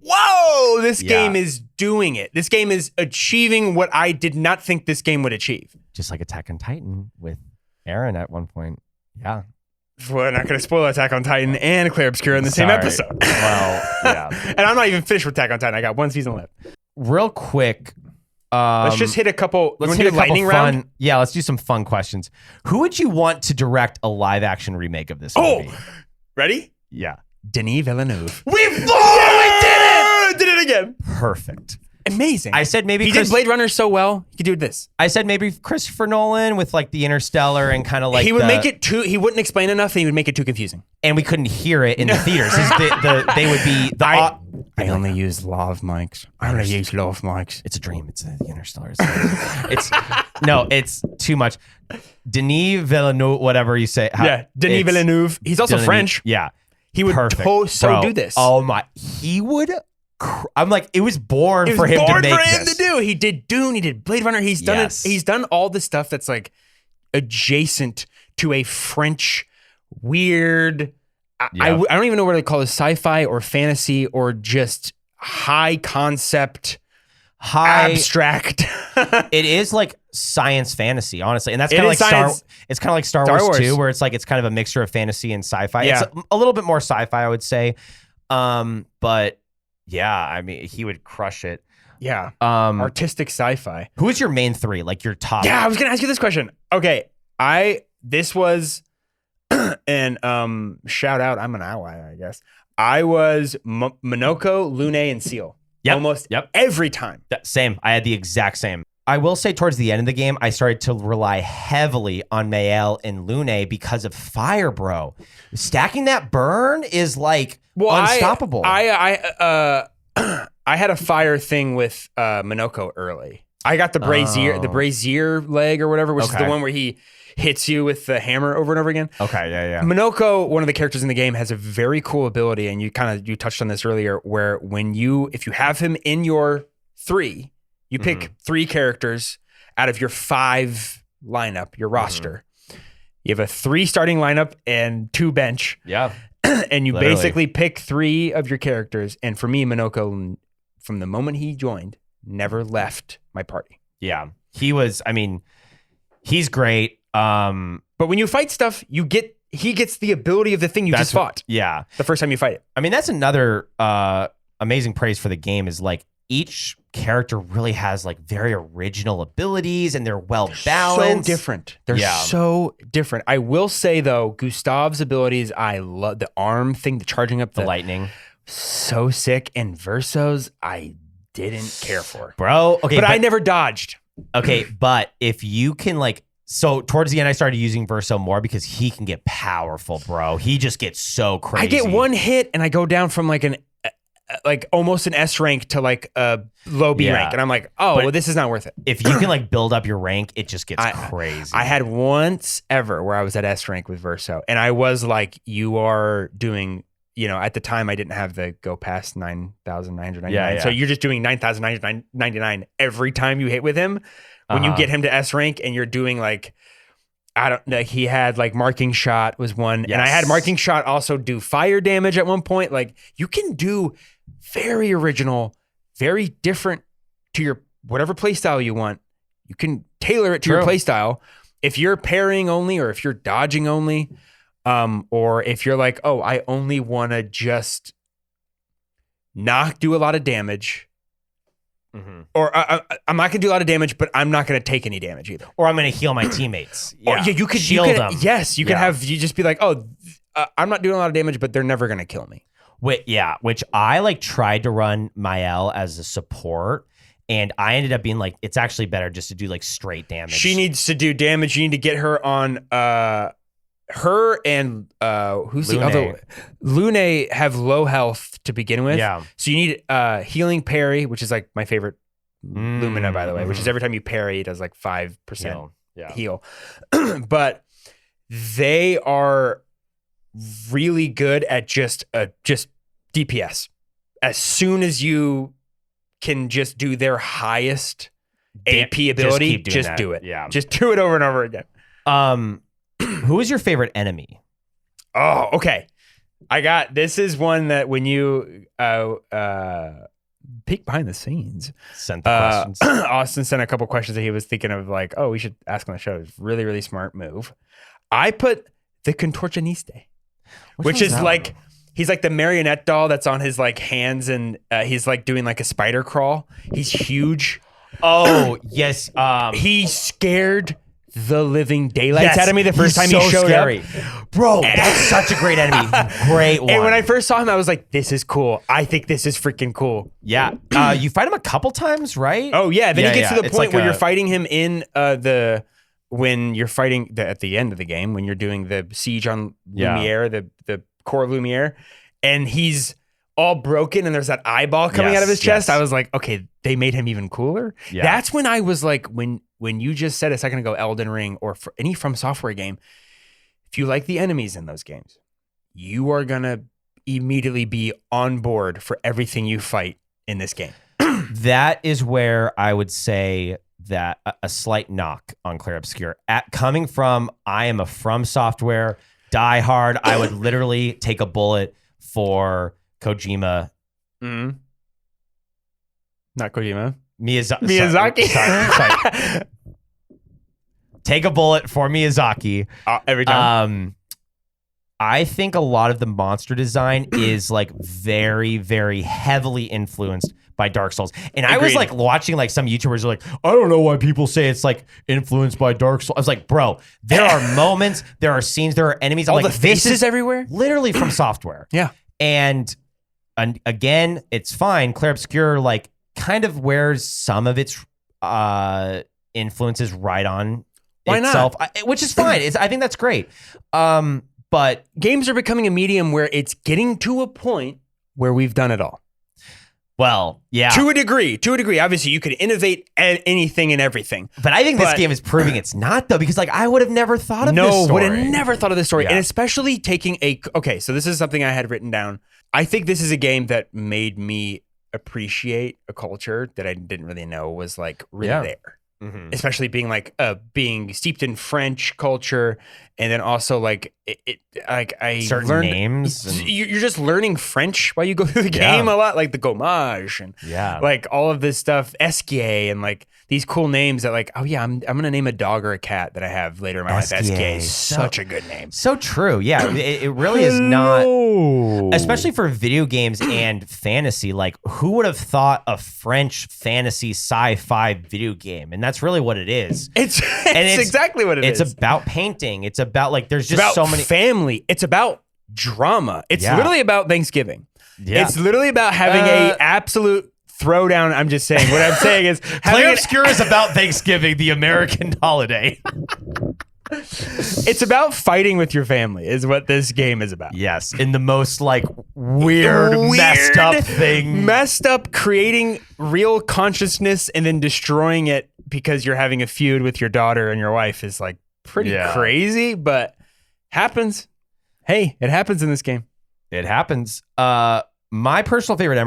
whoa, this game is doing it. This game is achieving what I did not think this game would achieve. Just like Attack on Titan with Aaron at one point. Yeah. We're not going to spoil Attack on Titan and Clair Obscur in the same episode. Well, yeah. And I'm not even finished with Attack on Titan. I got one season left. Real quick. Let's just hit a couple. Let's hit a lightning round. Yeah, let's do some fun questions. Who would you want to direct a live action remake of this movie? Ready? Yeah. Denis Villeneuve. We did it! Did it again. Perfect. Amazing. I said maybe he did Blade Runner so well. He could do this. I said maybe Christopher Nolan with like the Interstellar and kind of like he would make it too. He wouldn't explain enough. And he would make it too confusing, and we couldn't hear it in the theaters. They would be the. I only use lav mics. I only use lav mics. It's a dream. It's the Interstellar. It's too much. Denis Villeneuve, whatever you say. Denis Villeneuve. He's also French. Yeah. He would do this. Oh my, he would I'm like, it was born for him to make this. To do. He did Dune. He did Blade Runner. He's done it. He's done all the stuff that's like adjacent to a French weird. I don't even know what to call it, sci-fi or fantasy or just high concept, abstract. It is like science fantasy, honestly, and that's kind of like It's kind of like Star Wars too, where it's kind of a mixture of fantasy and sci-fi. Yeah. It's a little bit more sci-fi, I would say. But yeah, I mean, he would crush it. Yeah. Artistic sci-fi. Who is your main three? Like your top? Yeah, I was gonna ask you this question. Okay, this was, and shout out. I'm an ally, I guess. I was Minoko, Lune, and Seal. Yep. Almost every time. Same. I had the exact same. I will say towards the end of the game, I started to rely heavily on Mael and Lune because of fire, bro. Stacking that burn is like unstoppable. I had a fire thing with Minoko early. I got the brazier leg or whatever, which is the one where he hits you with the hammer over and over again. Okay, yeah. Minoko, one of the characters in the game, has a very cool ability, and you touched on this earlier, where if you have him in your 3, you pick 3 characters out of your 5 lineup, your roster. You have a 3 starting lineup and 2 bench. Yeah. And you basically pick 3 of your characters. And for me, Minoko, from the moment he joined, never left my party. Yeah. He's great. But when you fight stuff, he gets the ability of the thing you just fought. Yeah. The first time you fight it. I mean, that's another amazing praise for the game is like each character really has like very original abilities and they're well balanced. So different. They're so different. I will say though, Gustav's abilities, I love the arm thing, the charging up the lightning. So sick. And Verso's, I didn't care for. Bro, okay. But I never dodged. Okay, but if you can so towards the end, I started using Verso more because he can get powerful, bro. He just gets so crazy. I get one hit and I go down from almost an S rank to like a low B rank. And I'm like, this is not worth it. If you can build up your rank, it just gets crazy. I had once ever where I was at S rank with Verso and I was like, you are doing, at the time I didn't have the go past 9,999. Yeah. So you're just doing 9,999 every time you hit with him. When you get him to S rank and you're doing I don't know, he had marking shot was one. Yes. And I had marking shot also do fire damage at one point. You can do very original, very different to your whatever playstyle you want. You can tailor it to your playstyle. If you're parrying only or if you're dodging only, or if you're I only want to just do a lot of damage. Mm-hmm. Or I'm not gonna do a lot of damage, but I'm not gonna take any damage either. Or I'm gonna heal my teammates. You could shield them. Yes, you can have you just be like, I'm not doing a lot of damage, but they're never gonna kill me. Which I tried to run Mael as a support, and I ended up being it's actually better just to do straight damage. She needs to do damage. You need to get her on. Her and who's Lune. the other? Lune have low health to begin with. Yeah. So you need healing parry, which is my favorite Lumina, by the way, which is every time you parry, it does 5% heal. But they are really good at just DPS. As soon as you can just do their highest AP ability, just do it. Yeah. Just do it over and over again. Who is your favorite enemy? Oh, okay. This is one that when you peek behind the scenes, sent the questions. Austin sent a couple questions that he was thinking of we should ask on the show. It's really, really smart move. I put the Contortioniste, which is he's the marionette doll that's on his hands and he's doing a spider crawl. He's huge. Oh, yes. He scared the living daylights out of me the first time he showed up. Bro, that's such a great enemy. Great one. And when I first saw him, I was like, this is cool. I think this is freaking cool. Yeah. You fight him a couple times, right? Oh, yeah. Then he gets to the point where you're fighting him in when you're fighting at the end of the game, when you're doing the siege on Lumiere, the core of Lumiere, and he's all broken and there's that eyeball coming out of his chest. I was like, okay, they made him even cooler. Yeah. That's when I was when you just said a second ago, Elden Ring or any From Software game, if you like the enemies in those games, you are going to immediately be on board for everything you fight in this game. That is where I would say that a slight knock on Clair Obscur. Coming from, I am a From Software diehard. I would literally take a bullet for Kojima. Mm-hmm. Not Kojima. Miyazaki. Sorry. Take a bullet for Miyazaki. Every time. I think a lot of the monster design is like very, very heavily influenced by Dark Souls. And I was like watching like some YouTubers are like, I don't know why people say it's like influenced by Dark Souls. I was like, bro, there are moments, there are scenes, there are enemies. I'm All like, the faces this is everywhere? literally From Software. Yeah. And again, it's fine. Clair Obscur like kind of wears some of its influences right on itself, which is fine. I think that's great. But games are becoming a medium where it's getting to a point where we've done it all. Well, yeah. To a degree. Obviously, you could innovate anything and everything. But I think this game is proving it's not, though, because like I would have never thought of this story. No, would have never thought of this story. Yeah. And especially taking okay, so this is something I had written down. I think this is a game that made me appreciate a culture that I didn't really know was like really there. Mm-hmm. Especially being like being steeped in French culture, and then also like I certain learned names. You're just learning French while you go through the game a lot, like the gommage and like all of this stuff, Esquier, and like these cool names that like, oh yeah, I'm gonna name a dog or a cat that I have later in my life. Esquier is such a good name. So true. Yeah, it really is not, especially for video games and fantasy. Like, who would have thought a French fantasy sci-fi video game? And that's really what it is. It's exactly what it is. It's about painting. It's about like there's just so many family. It's about drama. It's literally about Thanksgiving. Yeah. It's literally about having a absolute throwdown. I'm just saying. What I'm saying is Clair Obscur is about Thanksgiving, the American holiday. It's about fighting with your family is what this game is about. Yes, in the most like weird messed up thing. Messed up, creating real consciousness and then destroying it because you're having a feud with your daughter and your wife is like pretty crazy, but happens. Hey, it happens in this game. It happens. My personal favorite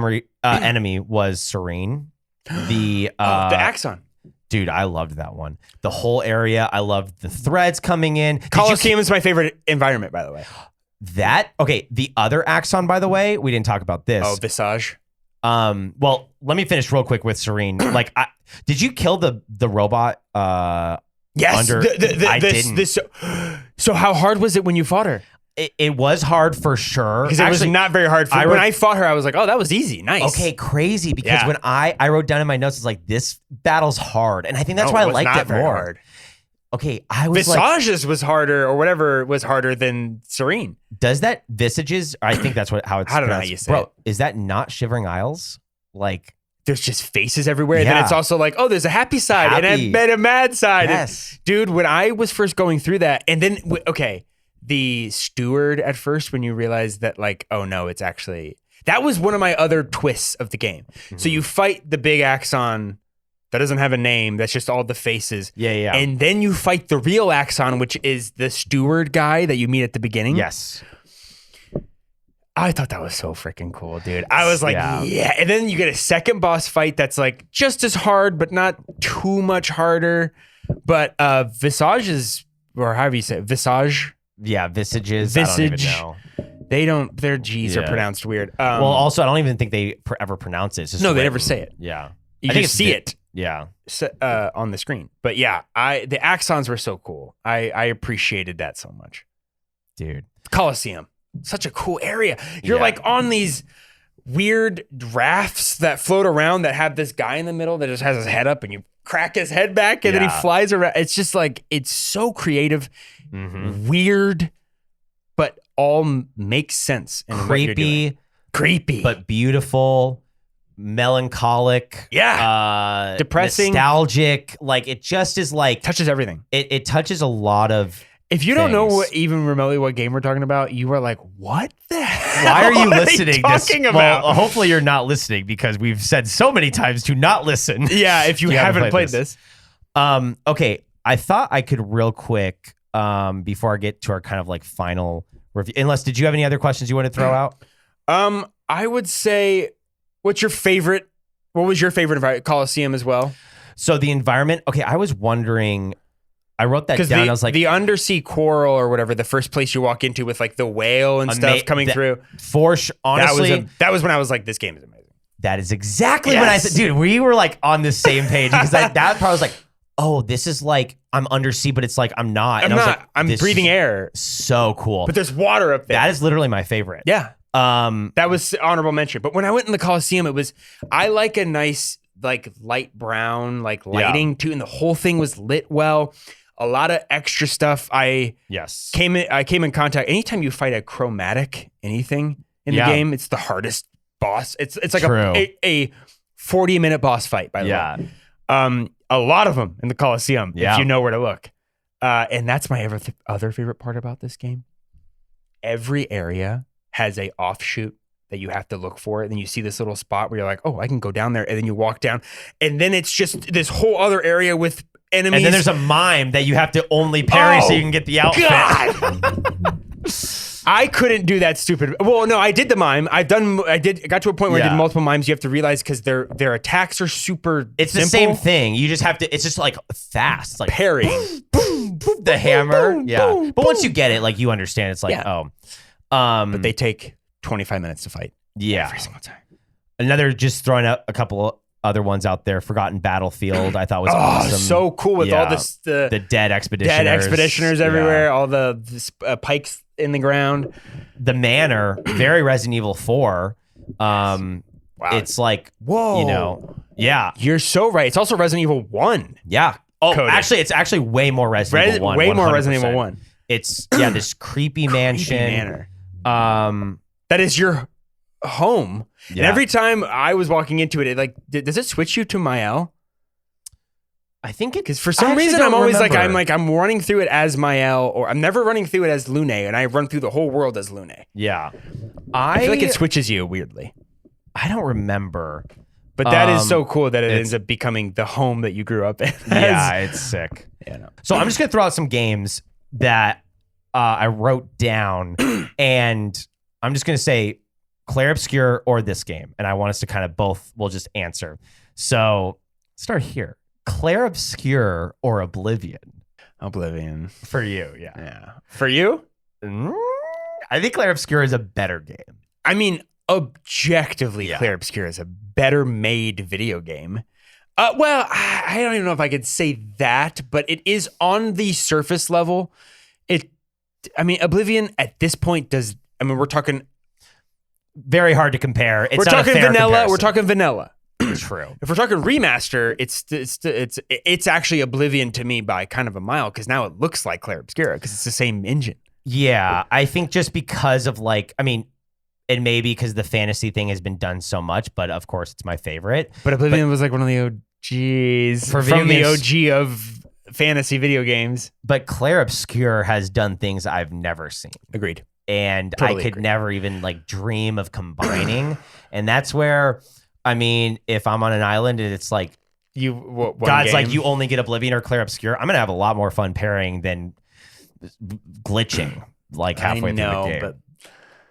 enemy was Serene. The Axon. Dude, I loved that one. The whole area. I loved the threads coming in. Coliseum is my favorite environment, by the way. The other Axon, by the way, we didn't talk about this. Oh, Visage. Well, let me finish real quick with Serene. Like, did you kill the robot? Yes. I didn't. So how hard was it when you fought her? It was hard for sure. Because it was not very hard. When I fought her, I was like, oh, that was easy. Nice. Okay, crazy. Because when I wrote down in my notes, it's like, this battle's hard. And I think that's why I liked it more. Hard. Okay, I was Visages was harder or whatever was harder than Serene. Does that Visages? I think that's how it's I don't know how you say it. Is that not Shivering Isles? Like, there's just faces everywhere. Yeah. Then it's also like, oh, there's a happy side and a mad side. Yes. And, dude, when I was first going through that, and then, the steward at first, when you realize that like, oh no, it's actually, that was one of my other twists of the game. Mm-hmm. So you fight the big Axon that doesn't have a name. That's just all the faces. Yeah. And then you fight the real Axon, which is the steward guy that you meet at the beginning. Yes. I thought that was so freaking cool, dude. I was like, yeah. And then you get a second boss fight that's like just as hard, but not too much harder. But Visage is, or however you say it, Visage. Yeah, Visages. I don't even know. They don't, their G's are pronounced weird. Well, also, I don't even think they ever pronounce it. It's just no, they never say it. Yeah. You just see it. Yeah. On the screen. But yeah, the Axons were so cool. I appreciated that so much. Dude. Coliseum. Such a cool area. You're like on these weird rafts that float around that have this guy in the middle that just has his head up and you crack his head back and then he flies around. It's just like, it's so creative, weird, but all makes sense. In what you're doing. Creepy. But beautiful, melancholic. Yeah. Depressing. Nostalgic. Like it just is like. Touches everything. It touches a lot of. If you don't know even remotely what game we're talking about, you are like, what the hell? Why are you listening? Talking about? Well, hopefully you're not listening because we've said so many times to not listen. Yeah, if you haven't played this. Okay, I thought I could real quick before I get to our kind of like final review. Unless, did you have any other questions you want to throw out? I would say, what's your favorite What was your favorite Coliseum as well? So the environment. Okay, I was wondering. I wrote that down. I was like, the undersea coral or whatever, the first place you walk into with like the whale and stuff coming through. Honestly, that was when I was like, this game is amazing. That is exactly when I said, dude, we were like on the same page because that part I was like, oh, this is like I'm undersea, but it's like I'm not. I'm breathing air. So cool. But there's water up there. That is literally my favorite. Yeah. That was honorable mention. But when I went in the Coliseum, I like a nice like light brown like lighting too, and the whole thing was lit well. A lot of extra stuff. I came in contact. Anytime you fight a chromatic anything in the game, it's the hardest boss. It's like a 40-minute boss fight, by the way. A lot of them in the Coliseum, if you know where to look. And that's my other favorite part about this game. Every area has a offshoot that you have to look for. And then you see this little spot where you're like, oh, I can go down there. And then you walk down. And then it's just this whole other area with enemies. And then there's a mime that you have to only parry so you can get the outfit. God. I couldn't do that stupid. Well, no, I did the mime. I got to a point where I did multiple mimes. You have to realize because their attacks are super It's simple. the same thing. You just have to, it's just like fast. It's like parry. Boom, boom, the hammer. But once you get it, like you understand, it's like, but they take 25 minutes to fight. Yeah. Every single time. Another, just throwing out a couple other ones out there. Forgotten Battlefield, I thought was awesome. So cool with all this the dead expeditioners everywhere, all the pikes in the ground. The manor, very Resident Evil 4. Wow. It's like, whoa, you know, you're so right. It's also Resident Evil 1. Yeah. Oh, coded. actually, it's actually way more Resident Evil 1. Way 100%. more Resident Evil 1. It's this creepy mansion. That is your home. Yeah. And every time I was walking into it, does it switch you to Mael? I think it, because for some reason I'm always I'm running through it as Mael, or I'm never running through it as Lune, and I run through the whole world as Lune. Yeah, I feel like it switches you weirdly. I don't remember, but that is so cool that it ends up becoming the home that you grew up in. Yeah, it's sick. Yeah, no. So I'm just gonna throw out some games that I wrote down, and I'm just gonna say Clair Obscur or this game, and I want us to kind of both. We'll just answer. So start here. Clair Obscur or Oblivion? Oblivion. For you, yeah. Yeah. For you? I think Clair Obscur is a better game. I mean, objectively, Clair Obscur is a better made video game. Well, I don't even know if I could say that, but it is on the surface level. Oblivion at this point we're talking very hard to compare. It's we're not talking a fair vanilla. comparison. We're talking vanilla. True. If we're talking remaster, it's actually Oblivion to me by kind of a mile, because now it looks like Clair Obscur because it's the same engine. Yeah, I think just because of and maybe because the fantasy thing has been done so much, but of course it's my favorite. But Oblivion was like one of the OGs from the OG of fantasy video games. But Clair Obscur has done things I've never seen. Agreed. And totally I could never even dream of combining. And that's where, if I'm on an island and it's like, God's game? like, you only get Oblivion or Clair Obscur, I'm going to have a lot more fun pairing than glitching halfway through the game.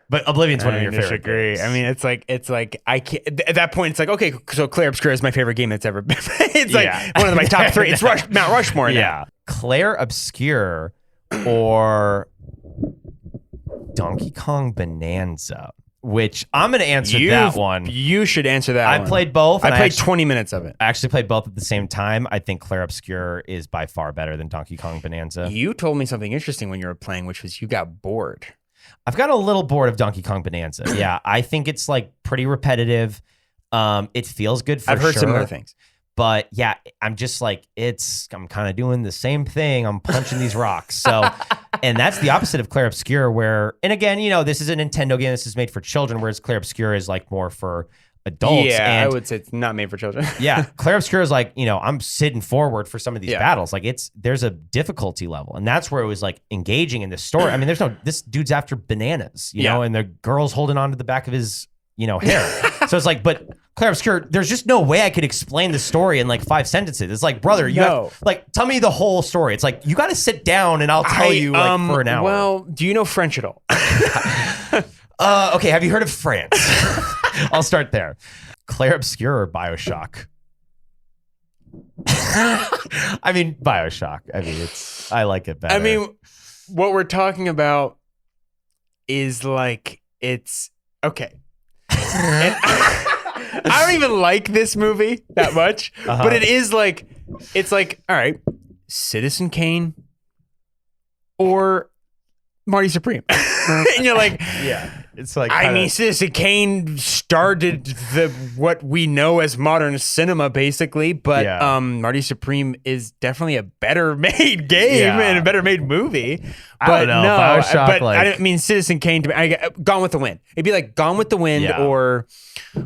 But Oblivion's one of your favorite games. It's like I can't. At that point, it's like, okay, so Clair Obscur is my favorite game that's ever been. It's like one of my top 3. It's Mount Rushmore now. Yeah. Clair Obscur or Donkey Kong Bonanza, which I'm going to answer that one. You should answer that one. I played both. I played 20 minutes of it. I actually played both at the same time. I think Clair Obscur is by far better than Donkey Kong Bonanza. You told me something interesting when you were playing, which was you got bored. I've got a little bored of Donkey Kong Bonanza. Yeah, I think it's pretty repetitive. It feels good for sure. I've heard similar things. But yeah, I'm just I'm kind of doing the same thing. I'm punching these rocks. So, and that's the opposite of Clair Obscur where, and again, this is a Nintendo game. This is made for children, whereas Clair Obscur is more for adults. Yeah, and I would say it's not made for children. Yeah, Clair Obscur is I'm sitting forward for some of these battles. There's a difficulty level, and that's where it was engaging in the story. This dude's after bananas, you know, and the girl's holding on to the back of his, hair. So it's but Clair Obscur, there's just no way I could explain the story in 5 sentences. It's brother, you have tell me the whole story. It's you got to sit down and I'll tell you for an hour. Well, do you know French at all? Okay, have you heard of France? I'll start there. Clair Obscur or BioShock? I mean, BioShock. I mean, I like it better. I mean, what we're talking about is like, it's okay. I don't even like this movie that much, but it is like, it's like, all right, Citizen Kane or Marty Supreme. And you're like, yeah, it's like, I mean, Citizen Kane started what we know as modern cinema, basically, but Marty Supreme is definitely a better made game and a better made movie. I don't know. No, BioShock, but like, I don't mean Citizen Kane. Gone with the Wind. It'd be like Gone with the Wind or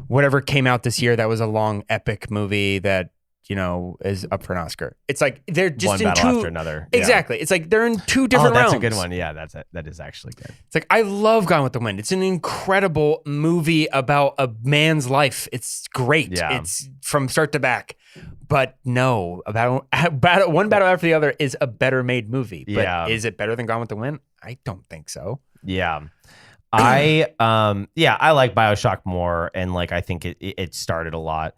whatever came out this year that was a long epic movie that, you know, is up for an Oscar. It's like they're just one in battle two after another. Exactly. It's like they're in two different that's realms. a good one. Yeah, that is actually good. It's like, I love Gone with the Wind. It's an incredible movie about a man's life. It's great. Yeah. It's from start to back. But no, one battle after the other is a better made movie. But is it better than Gone with the Wind? I don't think so. Yeah. I like BioShock more, and like I think it started a lot.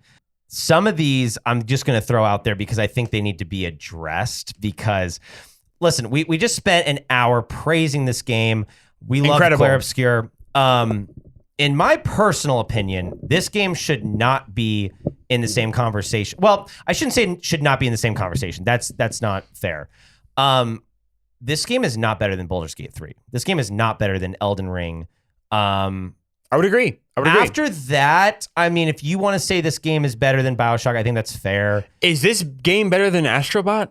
Some of these I'm just going to throw out there because I think they need to be addressed because, listen, we just spent an hour praising this game. We love Clair Obscur. In my personal opinion, this game should not be in the same conversation. Well, I shouldn't say it should not be in the same conversation. That's not fair. This game is not better than Baldur's Gate 3. This game is not better than Elden Ring. I would agree. After that, I mean, if you want to say this game is better than BioShock, I think that's fair. Is this game better than Astrobot?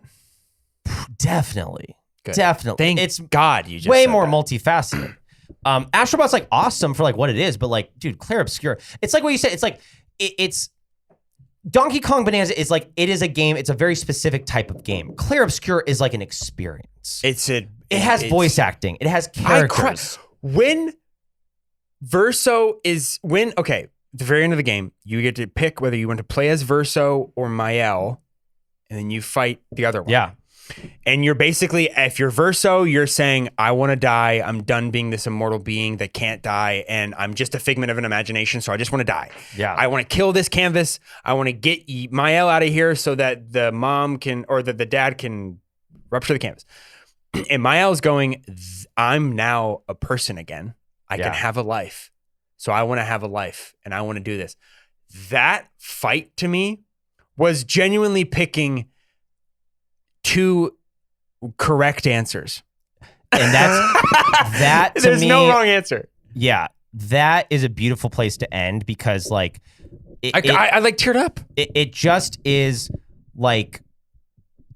Definitely. Good. Definitely. It's God. You just way said more that. multifaceted. Astrobot's like awesome for like what it is, but like, dude, Clair Obscur. It's like what you said. It's like it's Donkey Kong Bonanza is like, it is a game. It's a very specific type of game. Clair Obscur is like an experience. It has voice acting. It has characters. When Verso is at the very end of the game, you get to pick whether you want to play as Verso or Mael, and then you fight the other one. Yeah. And you're basically, if you're Verso, you're saying, I want to die. I'm done being this immortal being that can't die. And I'm just a figment of an imagination. So I just want to die. Yeah. I want to kill this canvas. I want to get Mael out of here so that the mom can, or that the dad can rupture the canvas. And Mael's going, I'm now a person again. I can have a life. So I want to have a life and I want to do this. That fight to me was genuinely picking two correct answers. And that to There's me, no wrong answer. Yeah. That is a beautiful place to end because like I like teared up. It just is like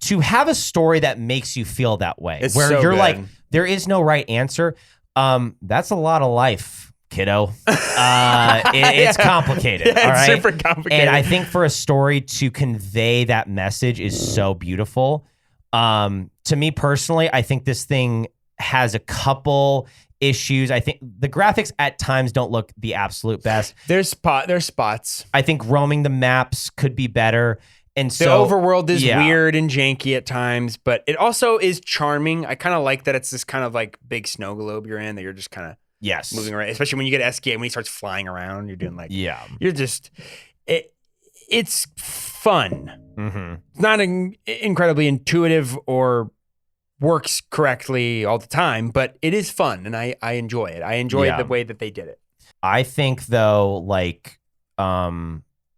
to have a story that makes you feel that way. It's where so you're good. like, there is no right answer. That's a lot of life, kiddo. It's complicated. Yeah, all right? it's super complicated. And I think for a story to convey that message is so beautiful. To me personally, I think this thing has a couple issues. I think the graphics at times don't look the absolute best. There's spots. I think roaming the maps could be better. And The so overworld is weird and janky at times, but it also is charming. I kind of like that it's this kind of like big snow globe you're in that you're just kind of moving around, especially when you get SK when he starts flying around, you're doing like, you're just, it's fun. Mm-hmm. It's not incredibly intuitive or works correctly all the time, but it is fun and I enjoy it. I enjoy the way that they did it. I think though, like,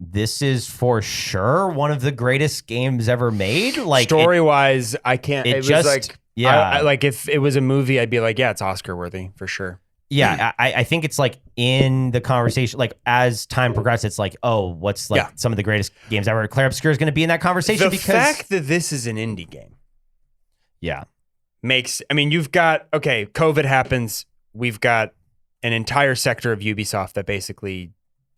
this is for sure one of the greatest games ever made. Like story wise, I can't. It just, was like, I like if it was a movie, I'd be like, yeah, it's Oscar worthy for sure. Yeah, I think it's like in the conversation, like as time progresses, it's like, oh, what's like some of the greatest games ever? Clair Obscur is going to be in that conversation The fact that this is an indie game, makes. I mean, you've got COVID happens. We've got an entire sector of Ubisoft that basically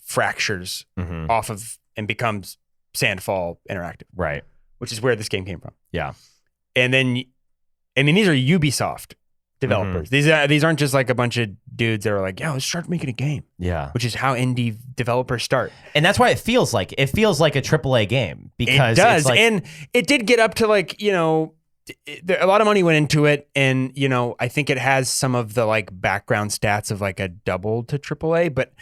fractures off of and becomes Sandfall Interactive, right? Which is where this game came from. Yeah, and then, I mean, these are Ubisoft developers. These aren't just like a bunch of dudes that are like, yeah, let's start making a game. Yeah, which is how indie developers start, and that's why it feels like a AAA game because it does, it's like, and it did get up to like a lot of money went into it, and I think it has some of the like background stats of like a double to AAA, but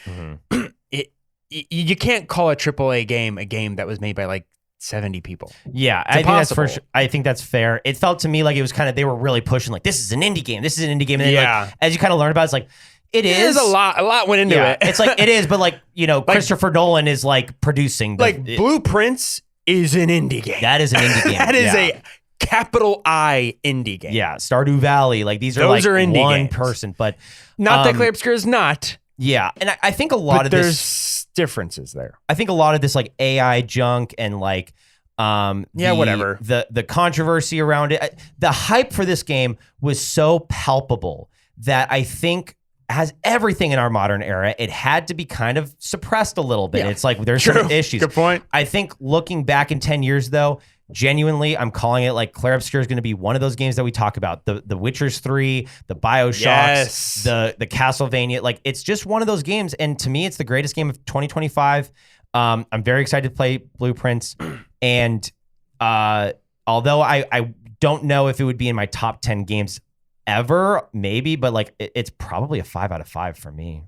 you can't call a AAA game a game that was made by like 70 people. Yeah, I think that's for sure. I think that's fair. It felt to me like it was kind of, they were really pushing like, this is an indie game. This is an indie game. And then, like, as you kind of learn about it, it's like, it is. A lot went into it. It's like, it is, but like, you know, like, Christopher Nolan is like producing. Blueprints is an indie game. That is an indie game. That is a capital I indie game. Yeah, Stardew Valley. Like these are like indie one games. Person, but not that Clair Obscur is not. Yeah, and I think a lot of there's differences there. I think a lot of this like AI junk and like whatever. The controversy around it, the hype for this game was so palpable that I think has everything in our modern era. It had to be kind of suppressed a little bit. Yeah. It's like there's some issues. Good point. I think looking back in 10 years though, genuinely, I'm calling it like Clair Obscur is going to be one of those games that we talk about. The Witchers 3, the BioShocks, the Castlevania. Like it's just one of those games. And to me, it's the greatest game of 2025. I'm very excited to play Blueprints. And although I don't know if it would be in my top 10 games ever, maybe, but like it's probably a 5 out of 5 for me.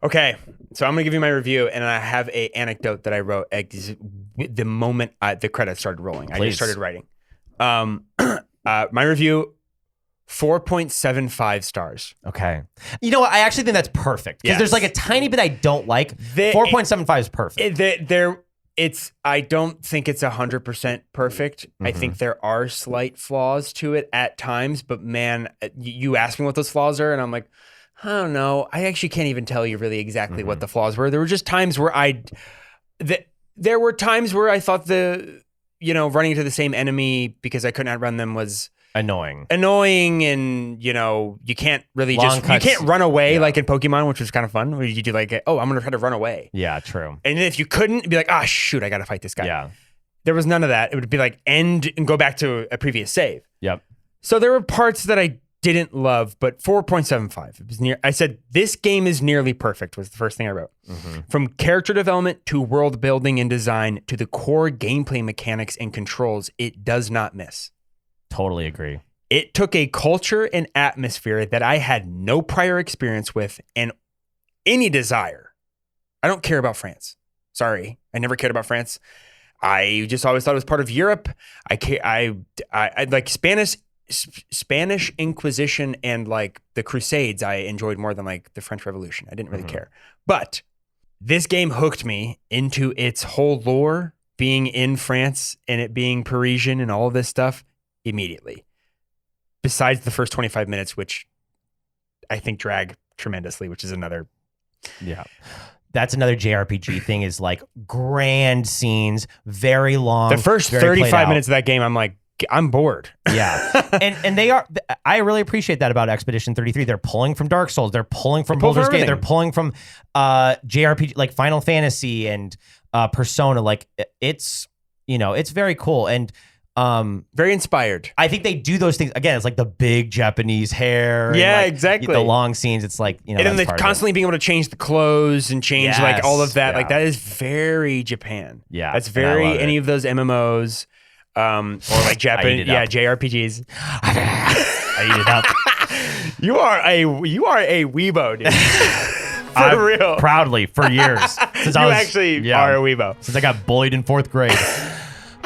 Okay, so I'm gonna give you my review, and I have a anecdote that I wrote the moment the credits started rolling. Please. I just started writing. My review, 4.75 stars. Okay, you know what? I actually think that's perfect because there's like a tiny bit I don't like. 4.75 is perfect. I don't think it's 100% perfect. Mm-hmm. I think there are slight flaws to it at times, but man, you ask me what those flaws are, and I'm like, I don't know. I actually can't even tell you really exactly what the flaws were. There were just times where there were times where I thought running into the same enemy because I couldn't outrun them was annoying, and you can't really you can't run away like in Pokemon, which was kind of fun. Where you do like, oh, I'm gonna try to run away. Yeah, true. And if you couldn't, it'd be like, shoot, I gotta fight this guy. Yeah. There was none of that. It would be like end and go back to a previous save. Yep. So there were parts that I didn't love, but 4.75. It was near. I said this game is nearly perfect. Was the first thing I wrote. Mm-hmm. From character development to world building and design to the core gameplay mechanics and controls, it does not miss. Totally agree. It took a culture and atmosphere that I had no prior experience with and any desire. I don't care about France. Sorry, I never cared about France. I just always thought it was part of Europe. I like Spanish Inquisition and like the Crusades I enjoyed more than like the French Revolution. I didn't really care. But this game hooked me into its whole lore, being in France and it being Parisian and all of this stuff immediately. Besides the first 25 minutes, which I think drag tremendously, which is another. Yeah. That's another JRPG thing is like grand scenes, very long. The first 35 minutes of that game, I'm like, I'm bored. Yeah. and they are, I really appreciate that about Expedition 33. They're pulling from Dark Souls. They're pulling from Baldur's Gate. They're pulling from JRPG, like Final Fantasy and Persona. Like it's very cool. And very inspired. I think they do those things. Again, it's like the big Japanese hair. Yeah, and exactly. The long scenes. It's like, and then constantly being able to change the clothes and change like all of that. Yeah. Like that is very Japan. Yeah. That's very any of those MMOs. Or like Japan, JRPGs. I eat it up. You are a weebo, dude. For real. Proudly for years. Since you actually are a weebo. Since I got bullied in 4th grade.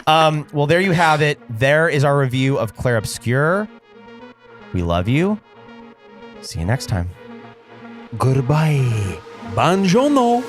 Well, there you have it. There is our review of Clair Obscur. We love you. See you next time. Goodbye. Buongiorno.